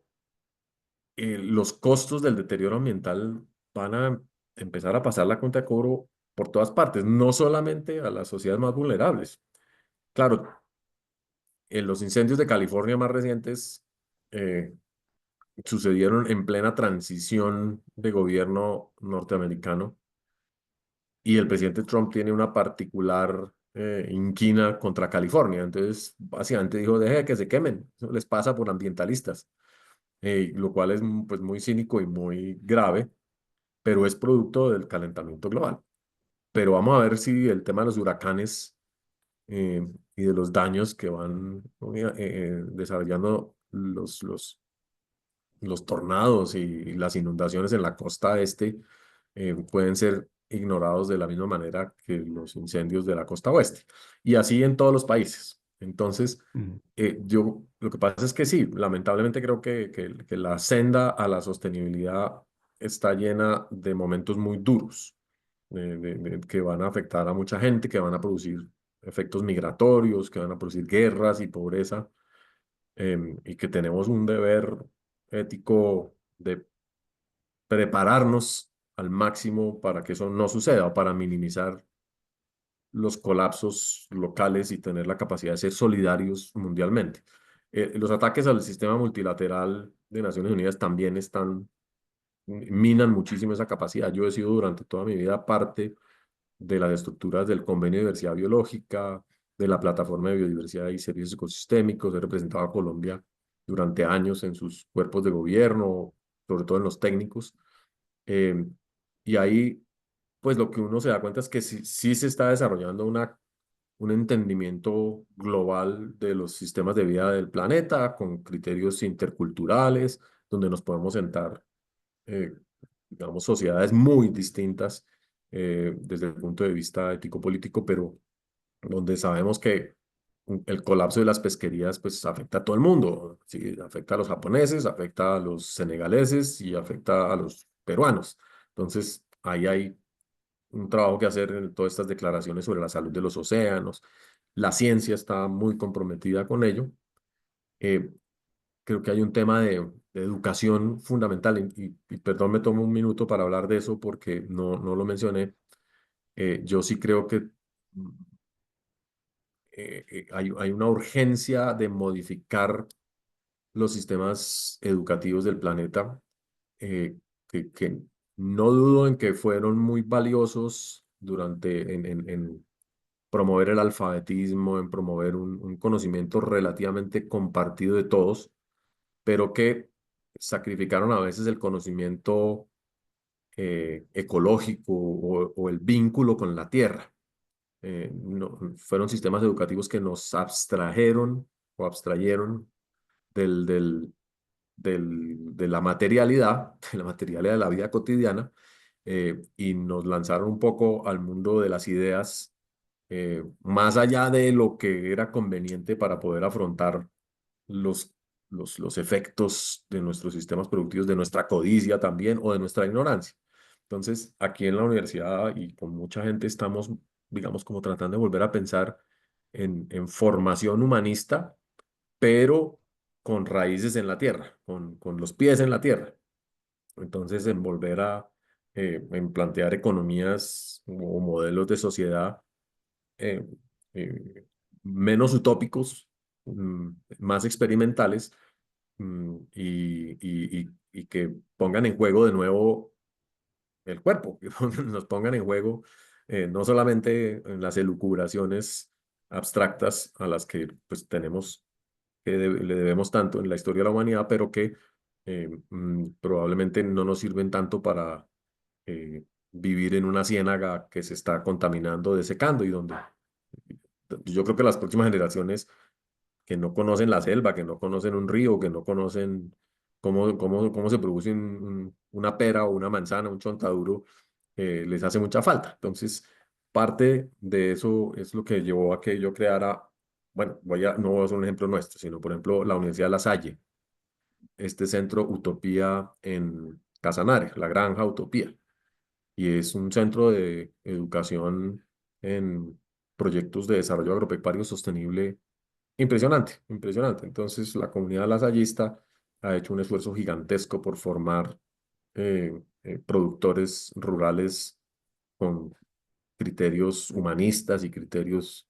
Speaker 2: los costos del deterioro ambiental van a empezar a pasar la cuenta de cobro por todas partes, no solamente a las sociedades más vulnerables. Claro, en los incendios de California más recientes, eh, sucedieron en plena transición de gobierno norteamericano y el presidente Trump tiene una particular inquina contra California. Entonces, básicamente dijo, deje que se quemen, eso les pasa por ambientalistas, lo cual es pues, muy cínico y muy grave, pero es producto del calentamiento global. Pero vamos a ver si el tema de los huracanes y de los daños que van desarrollando los tornados y las inundaciones en la costa este pueden ser ignorados de la misma manera que los incendios de la costa oeste. Y así en todos los países. Entonces,
Speaker 3: Mm.
Speaker 2: lo que pasa es que sí, lamentablemente creo que la senda a la sostenibilidad está llena de momentos muy duros, que van a afectar a mucha gente, que van a producir efectos migratorios, que van a producir guerras y pobreza, y que tenemos un deber ético de prepararnos al máximo para que eso no suceda o para minimizar los colapsos locales y tener la capacidad de ser solidarios mundialmente. Los ataques al sistema multilateral de Naciones Unidas también minan muchísimo esa capacidad. Yo he sido durante toda mi vida parte de las estructuras del Convenio de Diversidad Biológica, de la Plataforma de Biodiversidad y Servicios Ecosistémicos. He representado a Colombia durante años en sus cuerpos de gobierno, sobre todo en los técnicos. Eh, y ahí, pues lo que uno se da cuenta es que sí se está desarrollando un entendimiento global de los sistemas de vida del planeta, con criterios interculturales, donde nos podemos sentar, digamos, sociedades muy distintas desde el punto de vista ético-político, pero donde sabemos que el colapso de las pesquerías pues afecta a todo el mundo, ¿sí? Afecta a los japoneses, afecta a los senegaleses y afecta a los peruanos. Entonces, ahí hay un trabajo que hacer en todas estas declaraciones sobre la salud de los océanos. La ciencia está muy comprometida con ello. Eh, Creo que hay un tema de educación fundamental y perdón, me tomo un minuto para hablar de eso porque no lo mencioné. Yo sí creo que hay una urgencia de modificar los sistemas educativos del planeta, que no dudo en que fueron muy valiosos en promover el alfabetismo, en promover un conocimiento relativamente compartido de todos, pero que sacrificaron a veces el conocimiento ecológico o el vínculo con la tierra. Fueron sistemas educativos que nos abstrajeron o abstrayeron del, del, de la materialidad, de la materialidad de la vida cotidiana, y nos lanzaron un poco al mundo de las ideas, más allá de lo que era conveniente para poder afrontar los, los efectos de nuestros sistemas productivos, de nuestra codicia también o de nuestra ignorancia. Entonces, aquí en la universidad y con mucha gente estamos, digamos, como tratando de volver a pensar en formación humanista, pero con raíces en la tierra, con los pies en la tierra. Entonces, en volver en plantear economías o modelos de sociedad eh, eh, menos utópicos, más experimentales, y que pongan en juego de nuevo el cuerpo, que nos pongan en juego no solamente en las elucubraciones abstractas a las que pues tenemos le debemos tanto en la historia de la humanidad, pero que probablemente no nos sirven tanto para vivir en una ciénaga que se está contaminando, desecando, y donde yo creo que las próximas generaciones que no conocen la selva, que no conocen un río, que no conocen cómo se produce una pera o una manzana, un chontaduro, les hace mucha falta. Entonces, parte de eso es lo que llevó a que yo creara, bueno, no voy a hacer un ejemplo nuestro, sino por ejemplo la Universidad de La Salle, este centro Utopía en Casanare, la Granja Utopía, y es un centro de educación en proyectos de desarrollo agropecuario sostenible. Impresionante, impresionante. Entonces, la comunidad lasallista ha hecho un esfuerzo gigantesco por formar productores rurales con criterios humanistas y criterios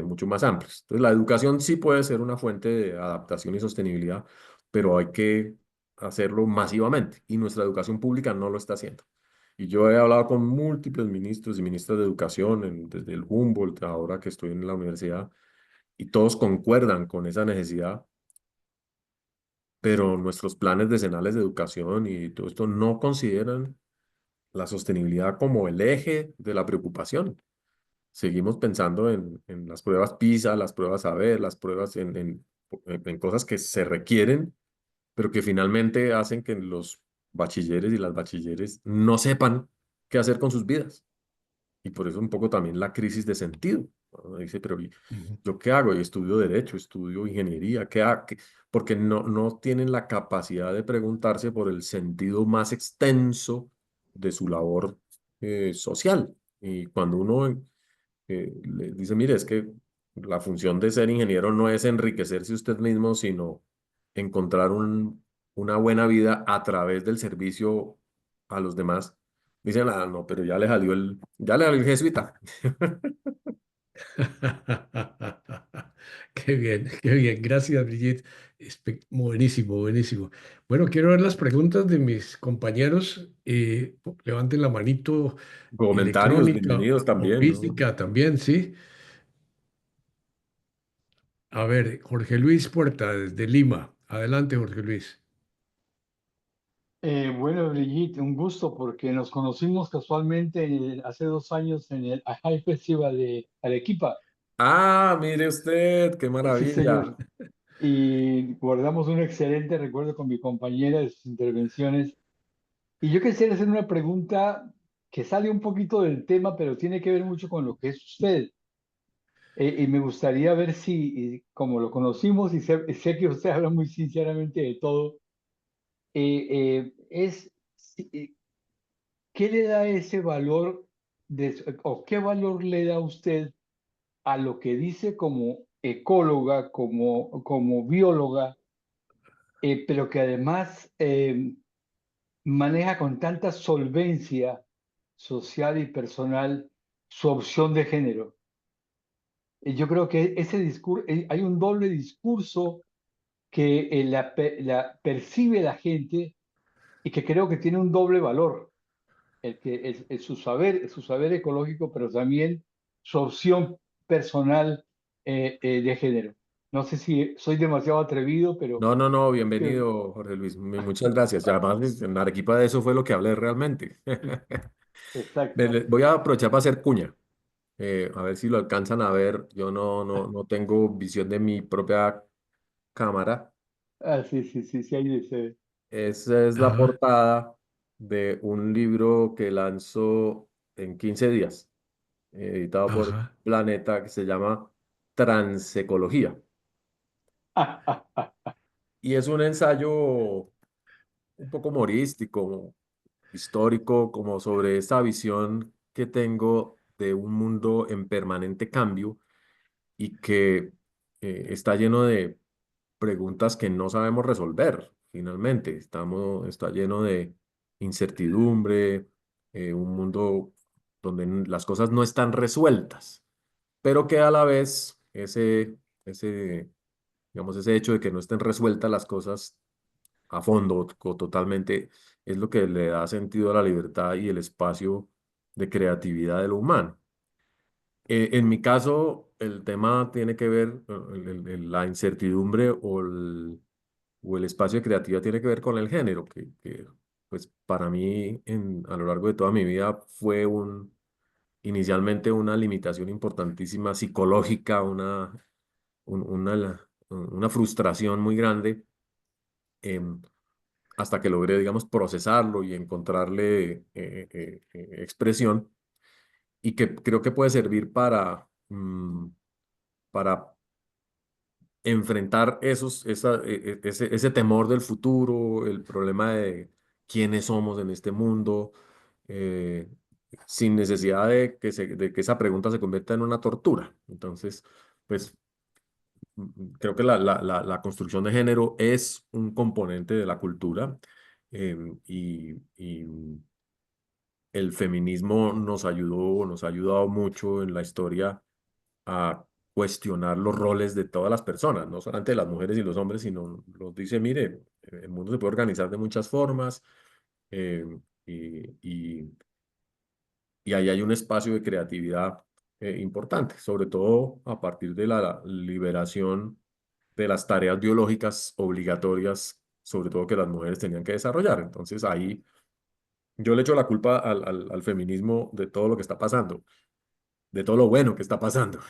Speaker 2: mucho más amplios. Entonces, la educación sí puede ser una fuente de adaptación y sostenibilidad, pero hacerlo masivamente y nuestra educación pública no lo está haciendo. Y yo he hablado con múltiples ministros y ministras de educación, desde el Humboldt, ahora que estoy en la universidad, y todos concuerdan con esa necesidad, pero nuestros planes decenales de educación y todo esto no consideran la sostenibilidad como el eje de la preocupación. Seguimos pensando en las pruebas PISA, las pruebas saber, las pruebas en cosas que se requieren, pero que finalmente hacen que los bachilleres y las bachilleres no sepan qué hacer con sus vidas. Y por eso un poco también la crisis de sentido. ¿No? Dice, pero
Speaker 3: Ujú.
Speaker 2: ¿yo qué hago? Yo estudio derecho, estudio ingeniería, ¿qué hago? Porque no tienen la capacidad de preguntarse por el sentido más extenso de su labor social. Y cuando uno le dice, mire, es que la función de ser ingeniero no es enriquecerse usted mismo, sino encontrar una buena vida a través del servicio a los demás. Dicen, ah, no, pero ya le salió el jesuita.
Speaker 3: Qué bien, qué bien. Gracias, Brigitte. Buenísimo, buenísimo. Bueno, quiero ver las preguntas de mis compañeros. Levanten la manito
Speaker 2: Comentarios,
Speaker 3: electrónica
Speaker 2: bienvenidos
Speaker 3: o
Speaker 2: también, ¿no?
Speaker 3: física también, ¿sí? A ver, Jorge Luis Puerta, desde Lima. Adelante, Jorge Luis.
Speaker 4: Bueno, Brigitte, un gusto porque nos conocimos casualmente hace 2 años en el Ajay Festival de Arequipa.
Speaker 2: Ah, mire usted, qué
Speaker 4: Sí,
Speaker 2: maravilla.
Speaker 4: señor. Y guardamos un excelente recuerdo con mi compañera de sus intervenciones. Y yo quisiera hacer una pregunta que sale un poquito del tema, pero tiene que ver mucho con lo que es usted. Y me gustaría ver si, como lo conocimos y sé que usted habla muy sinceramente de todo, es... ¿qué le da ese valor o qué valor le da usted a lo que dice como ecóloga, como bióloga, pero que además maneja con tanta solvencia social y personal su opción de género? Yo creo que ese discurso, hay un doble discurso que percibe la gente y que creo que tiene un doble valor. Su saber ecológico, pero también su opción personal de género. No sé si soy demasiado atrevido, pero
Speaker 2: No, no, no,
Speaker 4: creo-
Speaker 2: bienvenido, Jorge Luis. Muchas gracias. Y además, en Arequipa de eso fue lo que hablé realmente.
Speaker 4: exacto.
Speaker 2: Voy a aprovechar para hacer cuña. A ver si lo alcanzan a ver. Yo no tengo visión de mi propia cámara.
Speaker 4: Ah, sí, sí, sí, sí, hay ese.
Speaker 2: Esa es la
Speaker 3: Ajá,
Speaker 2: portada de un libro que lanzó en 15 días, editado por
Speaker 3: ajá.
Speaker 2: Planeta, que se llama Transecología. Y es un ensayo un poco humorístico, histórico, como sobre esa visión que tengo de un mundo en permanente cambio y que está lleno de preguntas que no sabemos resolver, finalmente. Está lleno de incertidumbre, un mundo donde las cosas no están resueltas, pero que a la vez ese hecho de que no estén resueltas las cosas a fondo o totalmente es lo que le da sentido a la libertad y el espacio de creatividad de lo humano. En mi caso, el tema tiene que ver, la incertidumbre o el espacio de creatividad tiene que ver con el género, pues para mí a lo largo de toda mi vida fue inicialmente una limitación importantísima psicológica, una frustración muy grande, em, hasta que logré, digamos, procesarlo y encontrarle expresión y que creo que puede servir para enfrentar ese temor del futuro, el problema de quiénes somos en este mundo, eh, sin necesidad de que esa pregunta se convierta en una tortura. Entonces, pues creo que la construcción de género es un componente de la cultura, y el feminismo nos ha ayudado mucho en la historia a cuestionar los roles de todas las personas, no solamente de las mujeres y los hombres, sino nos dice, mire, el mundo se puede organizar de muchas formas eh, y, y, y ahí hay un espacio de creatividad importante, sobre todo a partir de la liberación de las tareas biológicas obligatorias, sobre todo que las mujeres tenían que desarrollar. Entonces ahí yo le echo la culpa al feminismo de todo lo que está pasando, de todo lo bueno que está pasando.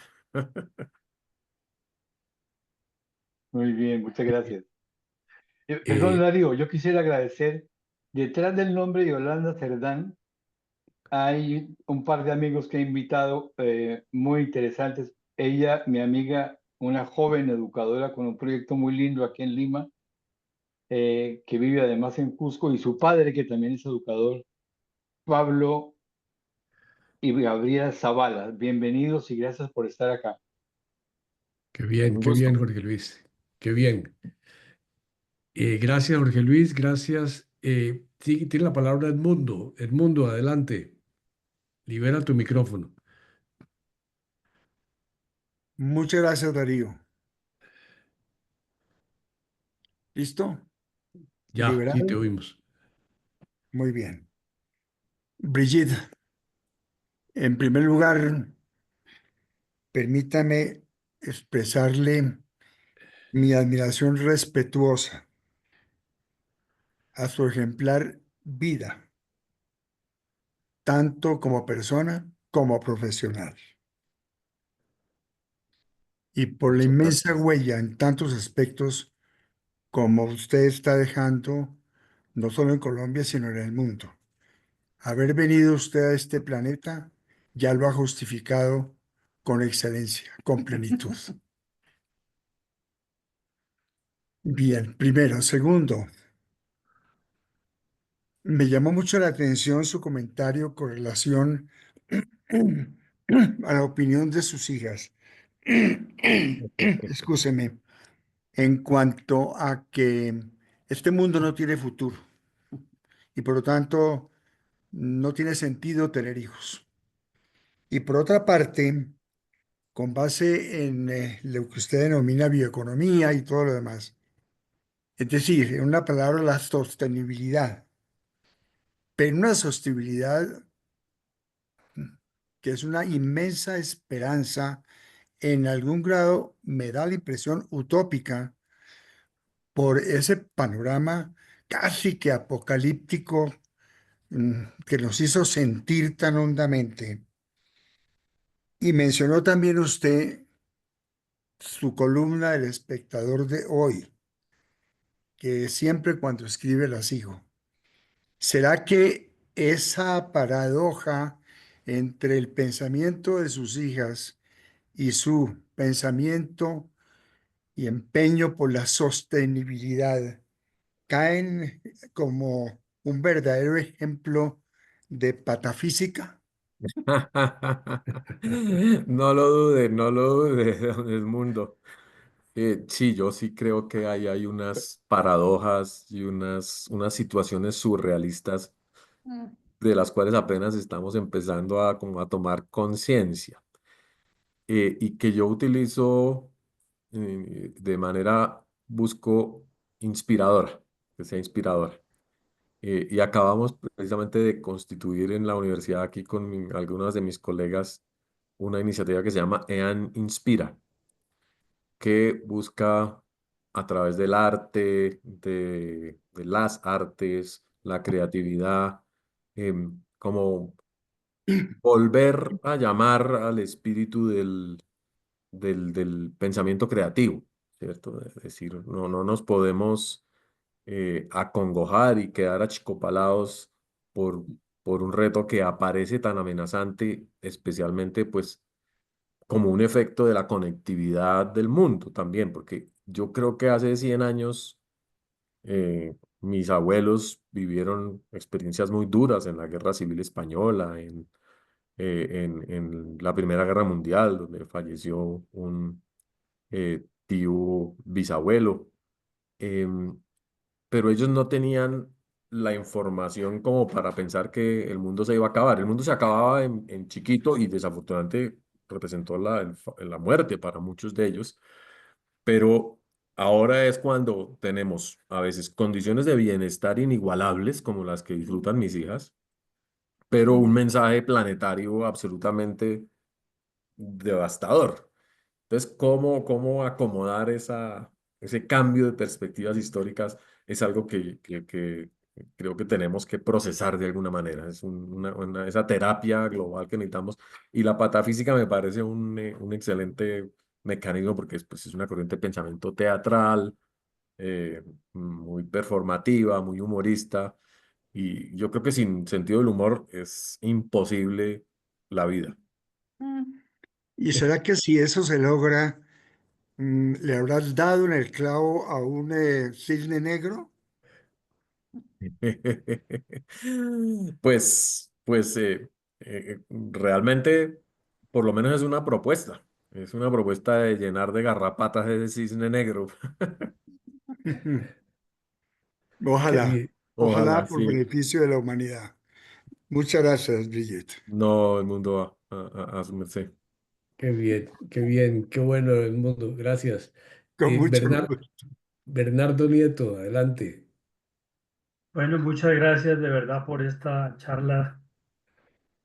Speaker 4: Muy bien, muchas gracias. Perdón,
Speaker 3: Eh,
Speaker 4: Darío, yo quisiera agradecer, detrás del nombre de Yolanda Cerdán, hay un par de amigos que he invitado muy interesantes. Ella, mi amiga, una joven educadora con un proyecto muy lindo aquí en Lima, que vive además en Cusco, y su padre, que también es educador, Pablo y Gabriela Zavala. Bienvenidos y gracias por estar acá.
Speaker 2: Un
Speaker 3: qué bien,
Speaker 2: gusto.
Speaker 3: Jorge Luis, qué bien. Gracias, Jorge Luis, gracias. Sí, tiene la palabra Edmundo. Edmundo, adelante, libera tu micrófono.
Speaker 5: Muchas gracias, Darío. ¿Listo?
Speaker 3: Ya, sí, te
Speaker 5: ¿Liberado?
Speaker 3: oímos.
Speaker 5: Muy bien. Brigitte, en primer lugar, permítame expresarle mi admiración respetuosa a su ejemplar vida, tanto como persona como profesional, y por la
Speaker 2: Muchas
Speaker 5: inmensa
Speaker 2: gracias.
Speaker 5: huella en tantos aspectos como usted está dejando, no solo en Colombia, sino en el mundo. Haber venido usted a este planeta ya lo ha justificado con excelencia, con plenitud. Bien, primero. Segundo, me llamó mucho la atención su comentario con relación a la opinión de sus hijas. Excúseme, en cuanto a que este mundo no tiene futuro y por lo tanto no tiene sentido tener hijos. Y por otra parte, con base en lo que usted denomina bioeconomía y todo lo demás, es decir, en una palabra, la sostenibilidad, pero una sostenibilidad que es una inmensa esperanza, en algún grado me da la impresión utópica por ese panorama casi que apocalíptico que nos hizo sentir tan hondamente. Y mencionó también usted su columna El Espectador de hoy, que siempre cuando escribe la sigo. ¿Será que esa paradoja entre el pensamiento de sus hijas y su pensamiento y empeño por la sostenibilidad caen como un verdadero ejemplo de patafísica?
Speaker 2: No lo dude, no lo dude, don Edmundo. Sí, yo sí creo que hay unas paradojas y unas situaciones surrealistas de las cuales apenas estamos empezando a, como a tomar conciencia y que yo utilizo de manera, busco inspiradora, que sea inspiradora. Y acabamos precisamente de constituir en la universidad aquí con algunas de mis colegas una iniciativa que se llama EAN Inspira, que busca a través del arte, de las artes, la creatividad, como volver a llamar al espíritu del pensamiento creativo, ¿cierto? Es decir, no nos podemos acongojar y quedar achicopalados por, por un reto que aparece tan amenazante, especialmente pues como un efecto de la conectividad del mundo también, porque yo creo que hace 100 años mis abuelos vivieron experiencias muy duras en la Guerra Civil Española, en la Primera Guerra Mundial, donde falleció un tío bisabuelo. Em, pero ellos no tenían la información como para pensar que el mundo se iba a acabar. El mundo se acababa en chiquito y desafortunadamente representó la muerte para muchos de ellos, pero Ahora es cuando tenemos a veces condiciones de bienestar inigualables como las que disfrutan mis hijas, pero un mensaje planetario absolutamente devastador. Entonces, ¿cómo acomodar ese cambio de perspectivas históricas? Es algo que creo que tenemos que procesar de alguna manera. Es esa terapia global que necesitamos. Y la patafísica me parece un excelente mecanismo porque pues, es una corriente de pensamiento teatral, eh, muy performativa, muy humorista. Y yo creo que sin sentido del humor es imposible la vida.
Speaker 5: ¿Y será que si eso se logra, le habrás dado en el clavo a un cisne negro?
Speaker 2: Realmente, por lo menos es una propuesta. Es una propuesta de llenar de garrapatas ese cisne negro.
Speaker 3: Qué
Speaker 5: Ojalá,
Speaker 3: bien,
Speaker 5: ojalá
Speaker 2: Ojalá,
Speaker 5: por
Speaker 2: sí.
Speaker 5: beneficio de la humanidad. Muchas gracias, Brigitte.
Speaker 2: No, el mundo a su merced.
Speaker 3: qué bien, qué bueno el mundo. Gracias.
Speaker 5: Con mucho
Speaker 3: Bernardo,
Speaker 5: gusto.
Speaker 3: Bernardo Nieto, adelante.
Speaker 6: Bueno, muchas gracias de verdad por esta charla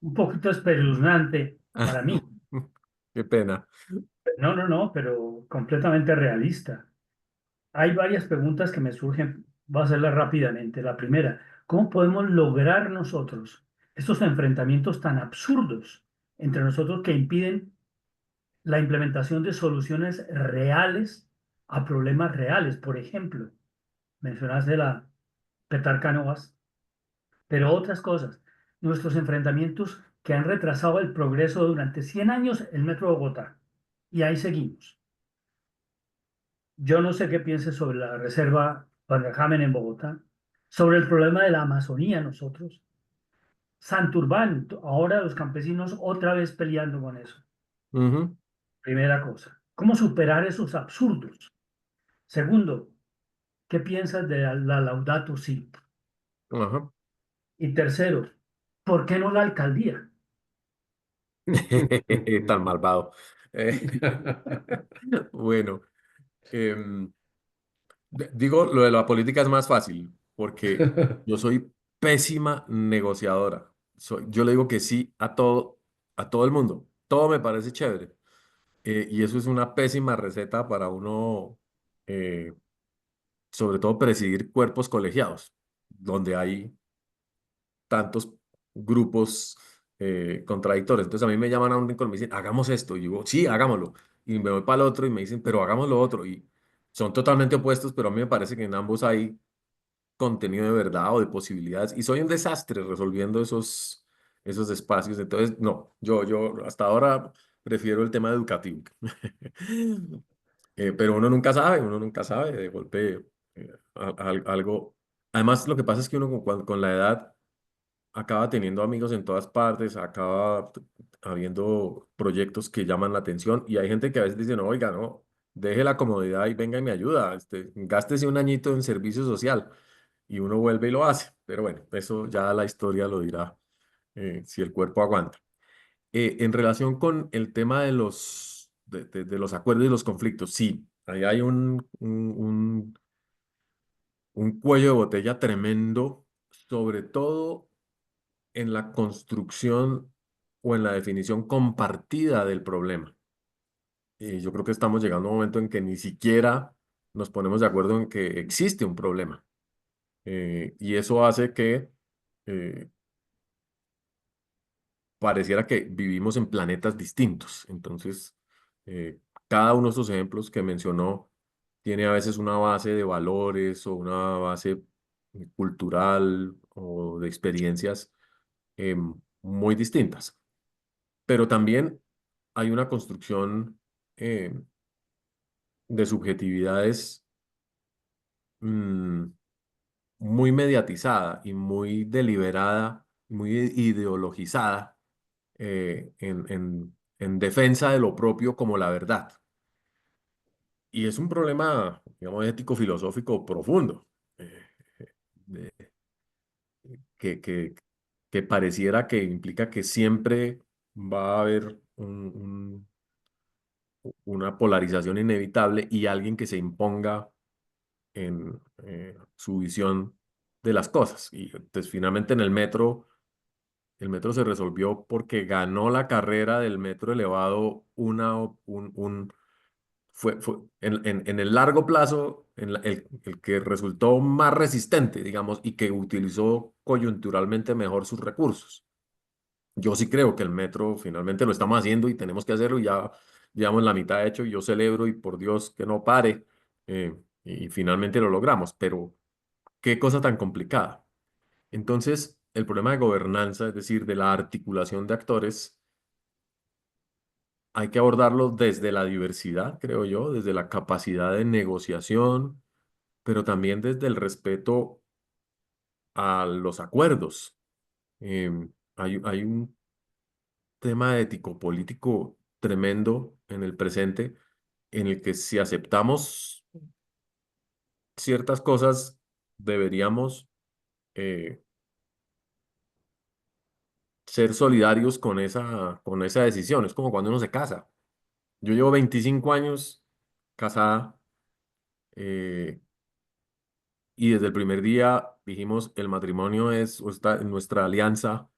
Speaker 6: un poquito espeluznante para mí.
Speaker 2: Qué pena.
Speaker 6: No, no, no, pero completamente realista. Hay varias preguntas que me surgen, voy a hacerlas rápidamente. La primera, ¿cómo podemos lograr nosotros estos enfrentamientos tan absurdos entre nosotros que impiden la implementación de soluciones reales a problemas reales? Por ejemplo, mencionaste la petar Novas, pero otras cosas, nuestros enfrentamientos que han retrasado el progreso durante 100 años el Metro de Bogotá. Y ahí seguimos. Yo no sé qué pienses sobre la reserva Pangajamen en Bogotá, sobre el problema de la Amazonía nosotros. Santurbán, ahora los campesinos otra vez peleando con eso.
Speaker 2: Ujú.
Speaker 6: Primera cosa. ¿Cómo superar esos absurdos? Segundo, ¿qué piensas de la Laudato Si?
Speaker 2: Ajá.
Speaker 6: Y tercero, ¿por qué no la alcaldía?
Speaker 2: Tan malvado. Eh, bueno, em, digo, lo de la política es más fácil porque yo soy pésima negociadora. Yo le digo que sí a todo el mundo. Todo me parece chévere. Y eso es una pésima receta para uno, eh, sobre todo presidir cuerpos colegiados, donde hay tantos grupos contradictorios. Entonces a mí me llaman a un rincón y me dicen, hagamos esto. Y yo digo, sí, hagámoslo. Y me voy para el otro y me dicen, pero hagamos lo otro. Y son totalmente opuestos, pero a mí me parece que en ambos hay contenido de verdad o de posibilidades. Y soy un desastre resolviendo esos espacios. Entonces, no, yo hasta ahora prefiero el tema educativo. Pero uno nunca sabe, de golpe algo. Además, lo que pasa es que uno con la edad acaba teniendo amigos en todas partes, acaba habiendo proyectos que llaman la atención y hay gente que a veces dice, no, oiga, no, deje la comodidad y venga y me ayuda, gástese un añito en servicio social y uno vuelve y lo hace. Pero bueno, eso ya la historia lo dirá, si el cuerpo aguanta. En relación con el tema de los acuerdos y los conflictos, sí, ahí hay un cuello de botella tremendo, sobre todo en la construcción o en la definición compartida del problema. Y yo creo que estamos llegando a un momento en que ni siquiera nos ponemos de acuerdo en que existe un problema. Y eso hace que eh, pareciera que vivimos en planetas distintos. Entonces, cada uno de estos ejemplos que mencionó tiene a veces una base de valores o una base cultural o de experiencias muy distintas. Pero también hay una construcción eh, de subjetividades mm, muy mediatizada y muy deliberada, muy ideologizada en defensa de lo propio como la verdad. Y es un problema, digamos, ético-filosófico profundo, eh, de- que, que, que pareciera que implica que siempre va a haber una polarización inevitable y alguien que se imponga en su visión de las cosas. Y pues finalmente en el metro se resolvió porque ganó la carrera del metro elevado fue en el largo plazo el que resultó más resistente, digamos, y que utilizó coyunturalmente mejor sus recursos. Yo sí creo que el metro finalmente lo estamos haciendo y tenemos que hacerlo y ya llevamos la mitad hecho y yo celebro y por Dios que no pare y finalmente lo logramos, pero qué cosa tan complicada. Entonces, el problema de gobernanza, es decir, de la articulación de actores, hay que abordarlo desde la diversidad, creo yo, desde la capacidad de negociación, pero también desde el respeto a los acuerdos. Hay un tema ético-político tremendo en el presente en el que si aceptamos ciertas cosas, deberíamos eh, ser solidarios con esa decisión. Es como cuando uno se casa. Yo llevo 25 años casada eh, y desde el primer día dijimos, el matrimonio es nuestra alianza.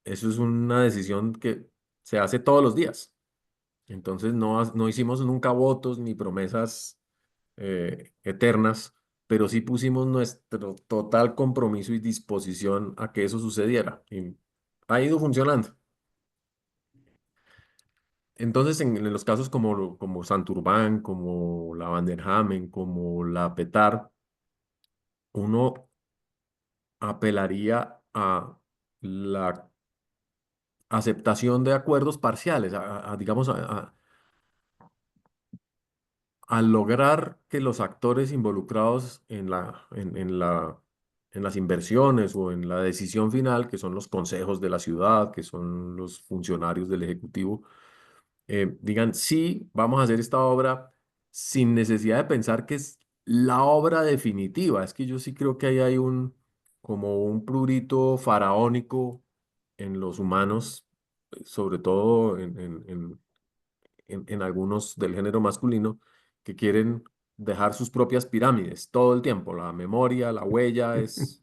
Speaker 2: Eso es una decisión que se hace todos los días. Entonces no hicimos nunca votos ni promesas eternas, pero sí pusimos nuestro total compromiso y disposición a que eso sucediera. Y ha ido funcionando. Entonces, en los casos como Santurbán, como la Vanderhamen, como la Petar, uno apelaría a la aceptación de acuerdos parciales, digamos, a lograr que los actores involucrados en las inversiones o en la decisión final, que son los consejos de la ciudad, que son los funcionarios del Ejecutivo, digan, sí, vamos a hacer esta obra sin necesidad de pensar que es la obra definitiva. Es que yo sí creo que ahí hay como un prurito faraónico en los humanos, sobre todo en algunos del género masculino, que quieren dejar sus propias pirámides todo el tiempo. La memoria, la huella es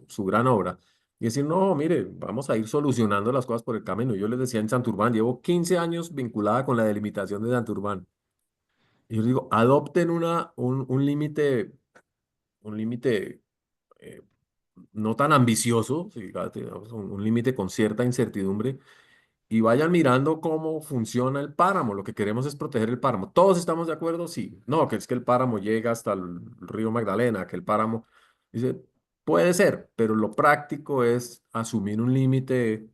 Speaker 2: su gran obra. Y decir, no, mire, vamos a ir solucionando las cosas por el camino. Yo les decía en Santurbán, llevo 15 años vinculada con la delimitación de Santurbán. Y yo digo, adopten un límite eh, no tan ambicioso, fíjate, digamos, un límite con cierta incertidumbre y vayan mirando cómo funciona el páramo. Lo que queremos es proteger el páramo. ¿Todos estamos de acuerdo? Sí. No, que es que el páramo llega hasta el río Magdalena, que el páramo... Dice, puede ser, pero lo práctico es asumir un límite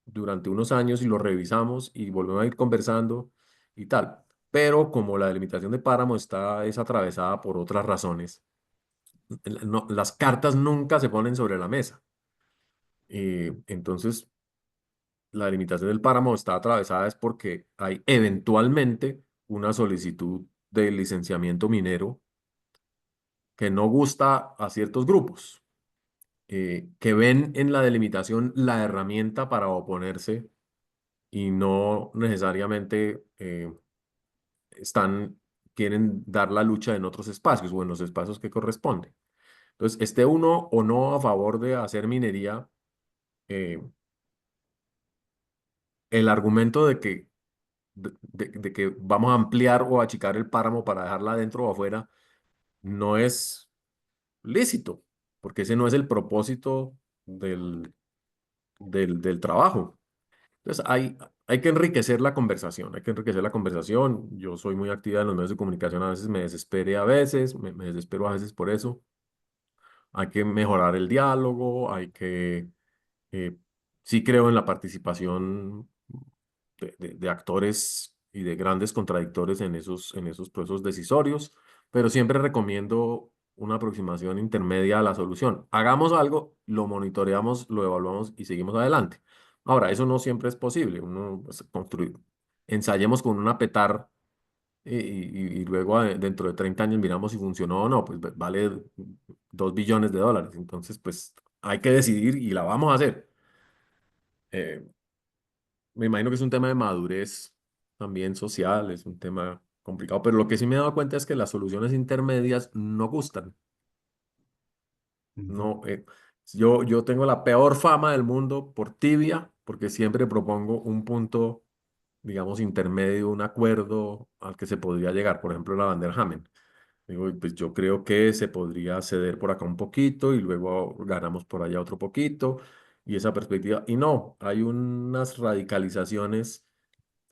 Speaker 2: durante unos años y lo revisamos y volvemos a ir conversando y tal. Pero como la delimitación de páramo es atravesada por otras razones, las cartas nunca se ponen sobre la mesa. Entonces, la limitación del páramo está atravesada es porque hay eventualmente una solicitud de licenciamiento minero que no gusta a ciertos grupos, que ven en la delimitación la herramienta para oponerse y no necesariamente quieren dar la lucha en otros espacios o en los espacios que corresponden. Entonces, esté uno o no a favor de hacer minería, eh, el argumento de que vamos a ampliar o achicar el páramo para dejarla adentro o afuera, no es lícito, porque ese no es el propósito del trabajo. Entonces, hay que enriquecer la conversación, hay que enriquecer la conversación. Yo soy muy activa en los medios de comunicación, a veces me desespero a veces, me desespero a veces por eso. Hay que mejorar el diálogo, eh, sí creo en la participación de actores y de grandes contradictores en esos procesos decisorios, pero siempre recomiendo una aproximación intermedia a la solución. Hagamos algo, lo monitoreamos, lo evaluamos y seguimos adelante. Ahora, eso no siempre es posible. Uno pues, ensayemos con una petar y luego dentro de 30 años miramos si funcionó o no, pues vale 2 billones de dólares. Entonces, pues hay que decidir y la vamos a hacer. Eh, Me imagino que es un tema de madurez también social, es un tema complicado. Pero lo que sí me he dado cuenta es que las soluciones intermedias no gustan. No, yo tengo la peor fama del mundo por tibia, porque siempre propongo un punto, digamos, intermedio, un acuerdo al que se podría llegar. Por ejemplo, la Van der Hamen. Digo, pues yo creo que se podría ceder por acá un poquito y luego ganamos por allá otro poquito y esa perspectiva. Y no, hay unas radicalizaciones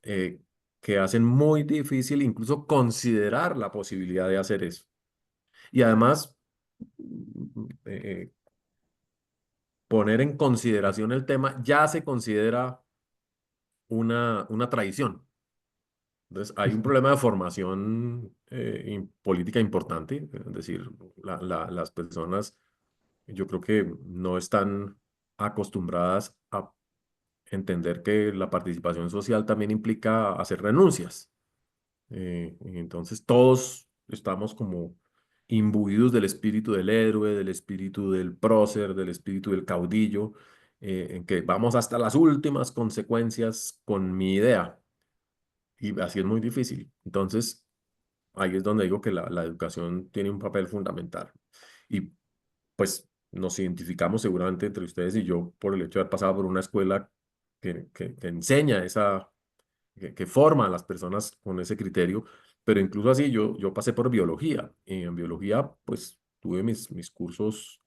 Speaker 2: eh, que hacen muy difícil incluso considerar la posibilidad de hacer eso. Y además, poner en consideración el tema ya se considera una traición. Entonces, hay un problema de formación política importante, es decir, las personas yo creo que no están acostumbradas a entender que la participación social también implica hacer renuncias. Y entonces todos estamos como imbuidos del espíritu del héroe, del espíritu del prócer, del espíritu del caudillo, en que vamos hasta las últimas consecuencias con mi idea. Y así es muy difícil. Entonces, ahí es donde digo que la educación tiene un papel fundamental. Y pues nos identificamos seguramente entre ustedes y yo por el hecho de haber pasado por una escuela que enseña que forma a las personas con ese criterio, pero incluso así yo pasé por biología y en biología pues tuve mis cursos,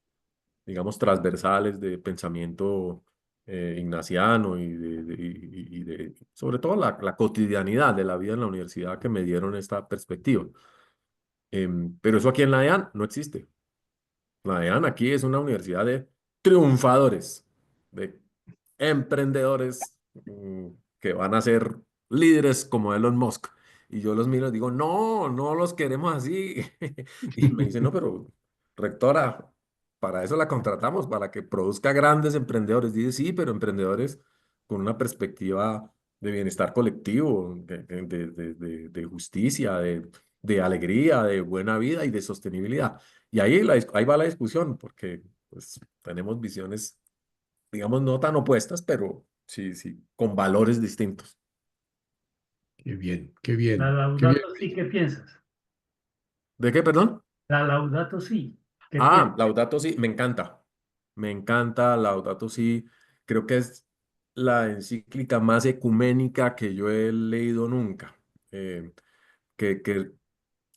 Speaker 2: digamos, transversales de pensamiento ignaciano y sobre todo la cotidianidad de la vida en la universidad que me dieron esta perspectiva. Pero eso aquí en la EAN no existe. La EAN aquí es una universidad de triunfadores, de emprendedores que van a ser líderes como Elon Musk. Y yo los miro y digo, no, no los queremos así. Y me dicen, no, pero rectora, para eso la contratamos, para que produzca grandes emprendedores. Dice, sí, pero emprendedores con una perspectiva de bienestar colectivo, de justicia, de alegría, de buena vida y de sostenibilidad. Y ahí va la discusión, porque pues, tenemos visiones, digamos, no tan opuestas, pero sí, sí, con valores distintos.
Speaker 3: Qué bien, qué
Speaker 6: La
Speaker 3: bien, qué bien.
Speaker 6: Laudato Si, ¿qué piensas?
Speaker 2: ¿De qué, perdón?
Speaker 6: La Laudato Si, ¿qué
Speaker 2: Ah,
Speaker 6: piensas?
Speaker 2: Laudato Si, me encanta. Me encanta Laudato Si. Creo que es la encíclica más ecuménica que yo he leído nunca. Que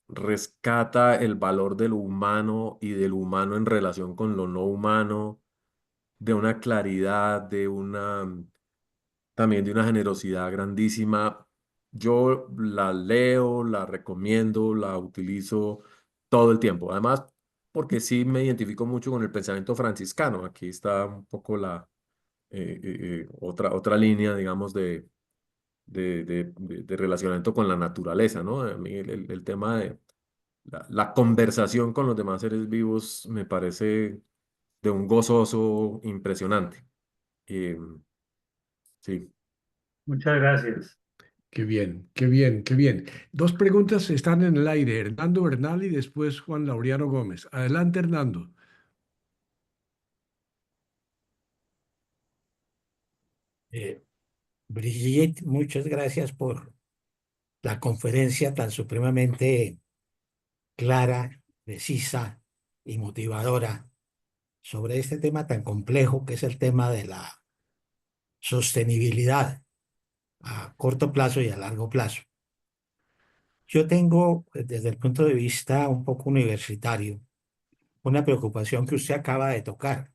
Speaker 2: rescata el valor de lo humano y del humano en relación con lo no humano, de una claridad, también de una generosidad grandísima. Yo la leo, la recomiendo, la utilizo todo el tiempo. Además, porque sí me identifico mucho con el pensamiento franciscano. Aquí está un poco otra línea, digamos, de relacionamiento con la naturaleza, ¿no? A mí el tema de la conversación con los demás seres vivos me parece de un gozoso impresionante. Eh, sí.
Speaker 6: Muchas gracias.
Speaker 3: Qué bien, qué bien, qué bien. Dos preguntas están en el aire. Hernando Bernal y después Juan Laureano Gómez. Adelante, Hernando.
Speaker 7: Eh, Brigitte, muchas gracias por la conferencia tan supremamente clara, precisa y motivadora sobre este tema tan complejo que es el tema de la sostenibilidad a corto plazo y a largo plazo. Yo tengo, desde el punto de vista un poco universitario, una preocupación que usted acaba de tocar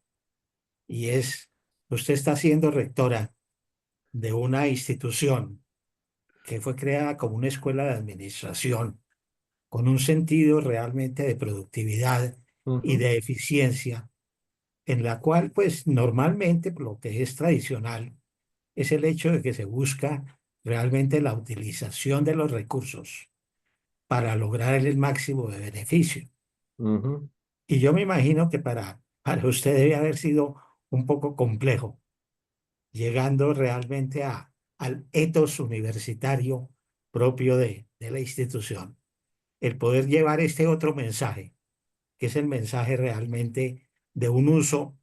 Speaker 7: y es, usted está siendo rectora de una institución que fue creada como una escuela de administración con un sentido realmente de productividad y
Speaker 2: Ujú,
Speaker 7: de eficiencia, en la cual pues normalmente lo que es tradicional es el hecho de que se busca realmente la utilización de los recursos para lograr el máximo de beneficio.
Speaker 2: ujú.
Speaker 7: Y yo me imagino que para usted debe haber sido un poco complejo, llegando realmente al ethos universitario propio de la institución, el poder llevar este otro mensaje, que es el mensaje realmente de un uso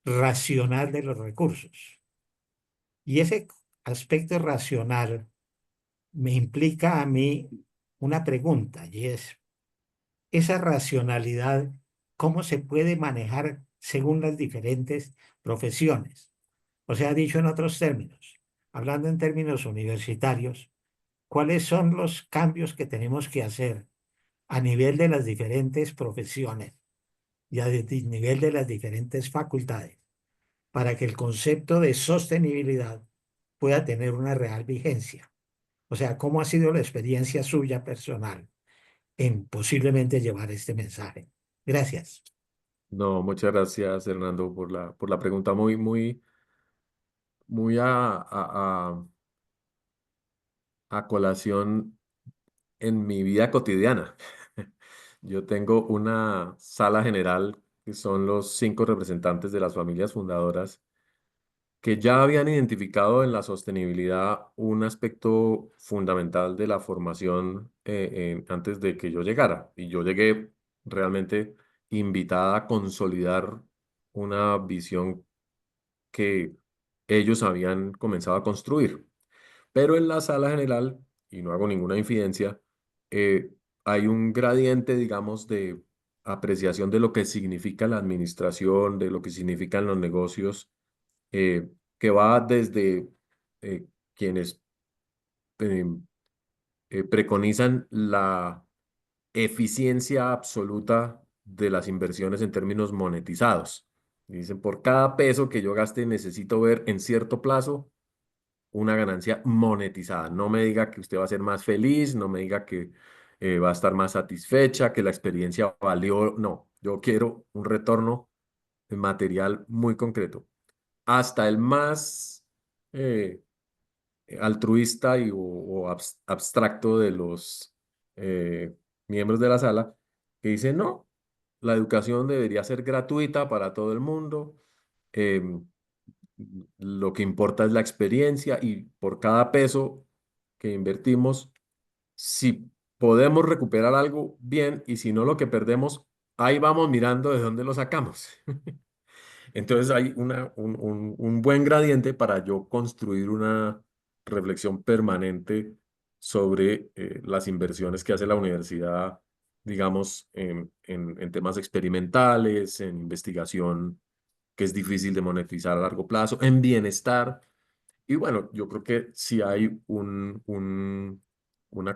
Speaker 7: racional de los recursos. Y ese aspecto racional me implica a mí una pregunta, y es, esa racionalidad, ¿cómo se puede manejar según las diferentes profesiones? O sea, dicho en otros términos, hablando en términos universitarios, ¿cuáles son los cambios que tenemos que hacer a nivel de las diferentes profesiones y a nivel de las diferentes facultades para que el concepto de sostenibilidad pueda tener una real vigencia? O sea, ¿cómo ha sido la experiencia suya personal en posiblemente llevar este mensaje? Gracias.
Speaker 2: No, muchas gracias, Hernando, por la pregunta muy a colación en mi vida cotidiana. Yo tengo una sala general que son los 5 representantes de las familias fundadoras que ya habían identificado en la sostenibilidad un aspecto fundamental de la formación antes de que yo llegara. Y yo llegué realmente invitada a consolidar una visión que ellos habían comenzado a construir. Pero en la sala general, y no hago ninguna infidencia, hay un gradiente, digamos, de apreciación de lo que significa la administración, de lo que significan los negocios, que va desde eh, quienes eh, preconizan la eficiencia absoluta de las inversiones en términos monetizados. Y dicen, por cada peso que yo gaste, necesito ver en cierto plazo una ganancia monetizada. No me diga que usted va a ser más feliz, no me diga que va a estar más satisfecha, que la experiencia valió. No, yo quiero un retorno material muy concreto. Hasta el más altruista o abstracto de los miembros de la sala, que dice, no, la educación debería ser gratuita para todo el mundo. em, lo que importa es la experiencia y por cada peso que invertimos, si podemos recuperar algo, bien, y si no, lo que perdemos, ahí vamos mirando de dónde lo sacamos. Entonces hay un buen gradiente para yo construir una reflexión permanente sobre las inversiones que hace la universidad, digamos, en temas experimentales, en investigación que es difícil de monetizar a largo plazo, en bienestar. Y bueno, yo creo que sí hay una